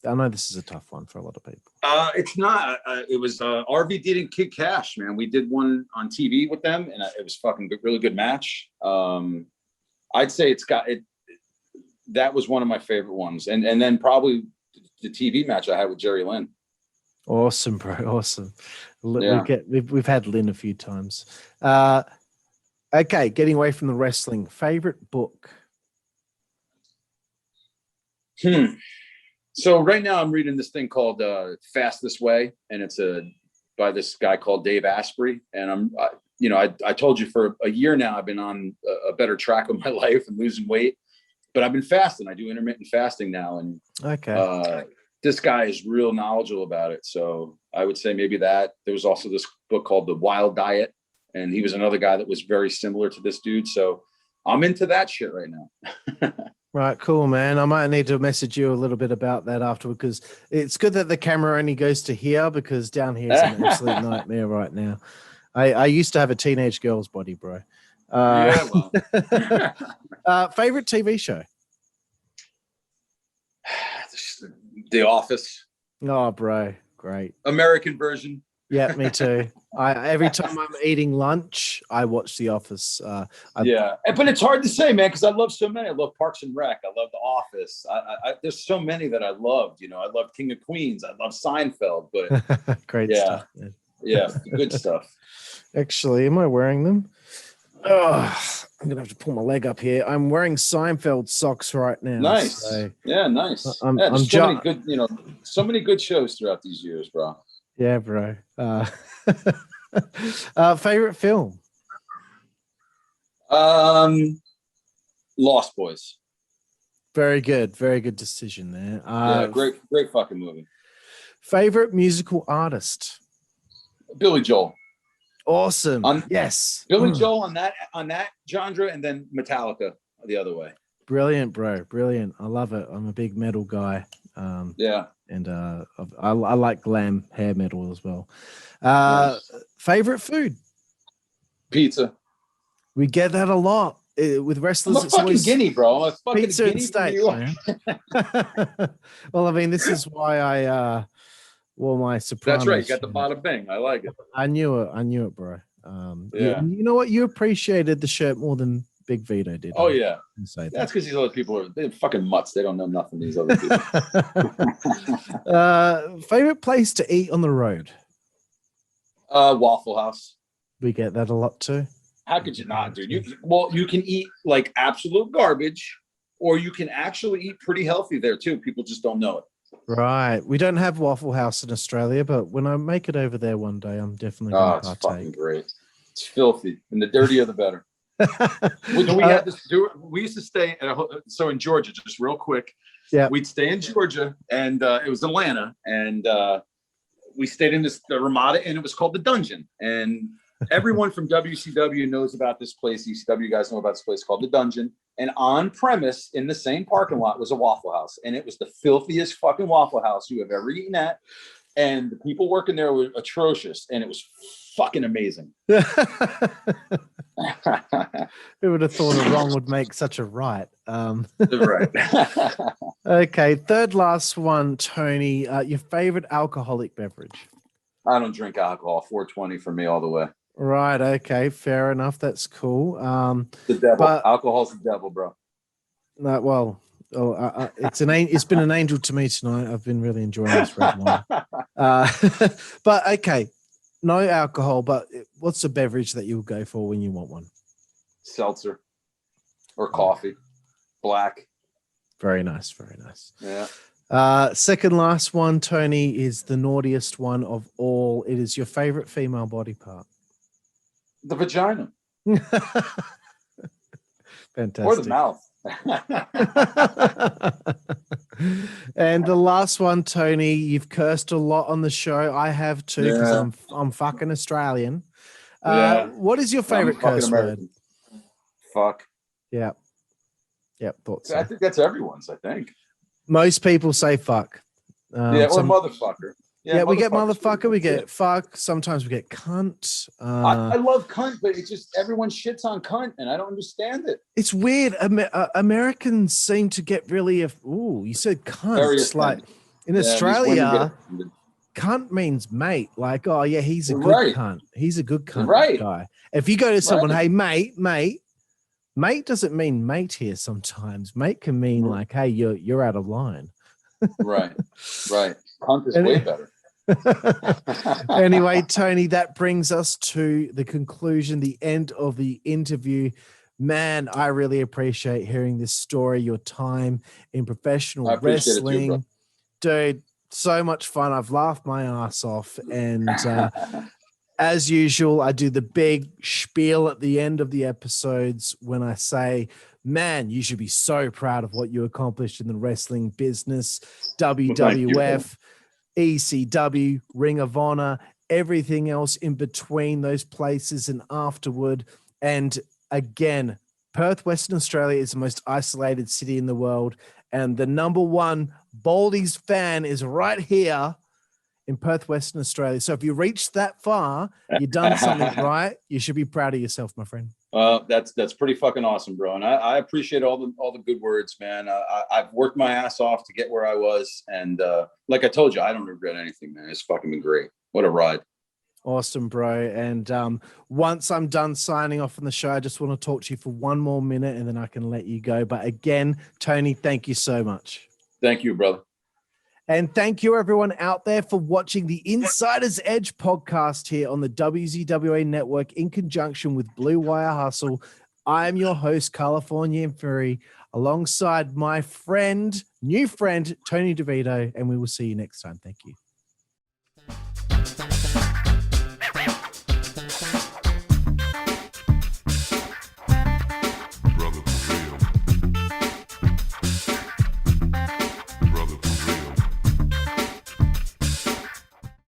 I know this is a tough one for a lot of people. It's not. It was RVD and Kid Cash, man. We did one on TV with them, and it was fucking good, really good match. I'd say it's got it. That was one of my favorite ones, and then probably the TV match I had with Jerry Lynn. Awesome, bro. Awesome. Yeah. We've had Lynn a few times. Okay, getting away from the wrestling. Favorite book? So right now I'm reading this thing called Fast This Way, and it's by this guy called Dave Asprey. And I told you for a year now I've been on a better track of my life and losing weight, but I've been fasting. I do intermittent fasting now, and this guy is real knowledgeable about it. So I would say maybe that. There was also this book called The Wild Diet, and he was another guy that was very similar to this dude. So I'm into that shit right now. Right, cool, man. I might need to message you a little bit about that afterward, because it's good that the camera only goes to here, because down here is an absolute nightmare right now. I used to have a teenage girl's body, bro. Yeah, well. Favorite TV show? The Office. Oh, bro, great. American version. Yeah, me too. Every time I'm eating lunch, I watch The Office. But it's hard to say, man, because I love so many. I love Parks and Rec. I love The Office. There's so many that I loved. I love King of Queens. I love Seinfeld. But great stuff. Man. Yeah, good stuff. Actually, am I wearing them? Oh, I'm gonna have to pull my leg up here. I'm wearing Seinfeld socks right now. Nice. So yeah, nice. There's so many good, so many good shows throughout these years, bro. Yeah, bro. Favorite film? Lost Boys. Very good. Very good decision there. Great fucking movie. Favorite musical artist? Billy Joel. Awesome. Yes. Billy Joel on that genre, and then Metallica the other way. Brilliant, bro. Brilliant. I love it. I'm a big metal guy. And I like glam hair metal as well. Nice. Favorite food? Pizza. We get that a lot with wrestlers. I'm a fucking guinea, bro. I'm a fucking pizza guinea and steak, man. Well, I mean, this is why I wore my Sopranos. That's right. You got the bada bing. I like it. I knew it, bro. You know what? You appreciated the shirt more than Big Vito did. Oh yeah, that's because these other people they're fucking mutts. They don't know nothing. These other people. Favorite place to eat on the road? Waffle House. We get that a lot too. How could you not, dude? You can eat like absolute garbage, or you can actually eat pretty healthy there too. People just don't know it. Right. We don't have Waffle House in Australia, but when I make it over there one day, I'm definitely going to partake. It's fucking great. It's filthy, and the dirtier the better. We used to stay at in Georgia, just real quick. Yeah, we'd stay in Georgia, and it was Atlanta, and we stayed in the Ramada, and it was called the Dungeon. And everyone from WCW knows about this place. ECW guys know about this place called the Dungeon. And on premise in the same parking lot was a Waffle House, and it was the filthiest fucking Waffle House you have ever eaten at. And the people working there were atrocious, and it was fucking amazing. Who would have thought a wrong would make such a right? Right. Okay, third last one, Tony. Your favorite alcoholic beverage? I don't drink alcohol. 420 for me all the way. Right. Okay. Fair enough. That's cool. The devil. Alcohol's the devil, bro. No, well. It's been an angel to me tonight. I've been really enjoying this red wine. But okay, no alcohol. But what's a beverage that you'll go for when you want one? Seltzer or coffee, black. Very nice. Very nice. Yeah. Second last one, Tony, is the naughtiest one of all. It is your favorite female body part. The vagina. Fantastic. Or the mouth. And the last one, Tony, you've cursed a lot on the show. I have too, because I'm fucking Australian. What is your favorite curse word? Fuck. Yeah. Thought so. I think that's everyone's. I think most people say fuck. or motherfucker. Yeah, we get motherfucker's motherfucker, we good. get fuck. Sometimes we get cunt. I love cunt, but it's just everyone shits on cunt, and I don't understand it. It's weird. Americans seem to get really. You said Very cunt. Like offended. in Yeah, these women Australia, get offended. cunt means mate. Like, oh yeah, he's a good Right. cunt. He's a good cunt Right. guy. If you go to someone, Right. hey mate doesn't mean mate here. Sometimes mate can mean like, hey, you're out of line. Right. Cunt is And way it- better. Anyway, Tony, that brings us to the conclusion, the end of the interview. Man, I really appreciate hearing this story, your time in professional I appreciate it too, wrestling. bro. Dude, so much fun. I've laughed my ass off. And as usual, I do the big spiel at the end of the episodes when I say, man, you should be so proud of what you accomplished in the wrestling business, WWF, ECW, Ring of Honor, everything else in between those places and afterward. And again, Perth, Western Australia is the most isolated city in the world. And the number one Baldies fan is right here in Perth, Western Australia. So if you reached that far, you've done something right. You should be proud of yourself, my friend. That's pretty fucking awesome, bro. And I appreciate all the good words, man. I've worked my ass off to get where I was. And like I told you, I don't regret anything, man. It's fucking been great. What a ride. Awesome, bro. And once I'm done signing off on the show, I just want to talk to you for one more minute and then I can let you go. But again, Tony, thank you so much. Thank you, brother. And thank you, everyone out there, for watching the Insider's Edge podcast here on the WZWA Network in conjunction with Blue Wire Hustle. I am your host, Karlifornia and Fury, alongside my friend, new friend, Tony DeVito, and we will see you next time. Thank you.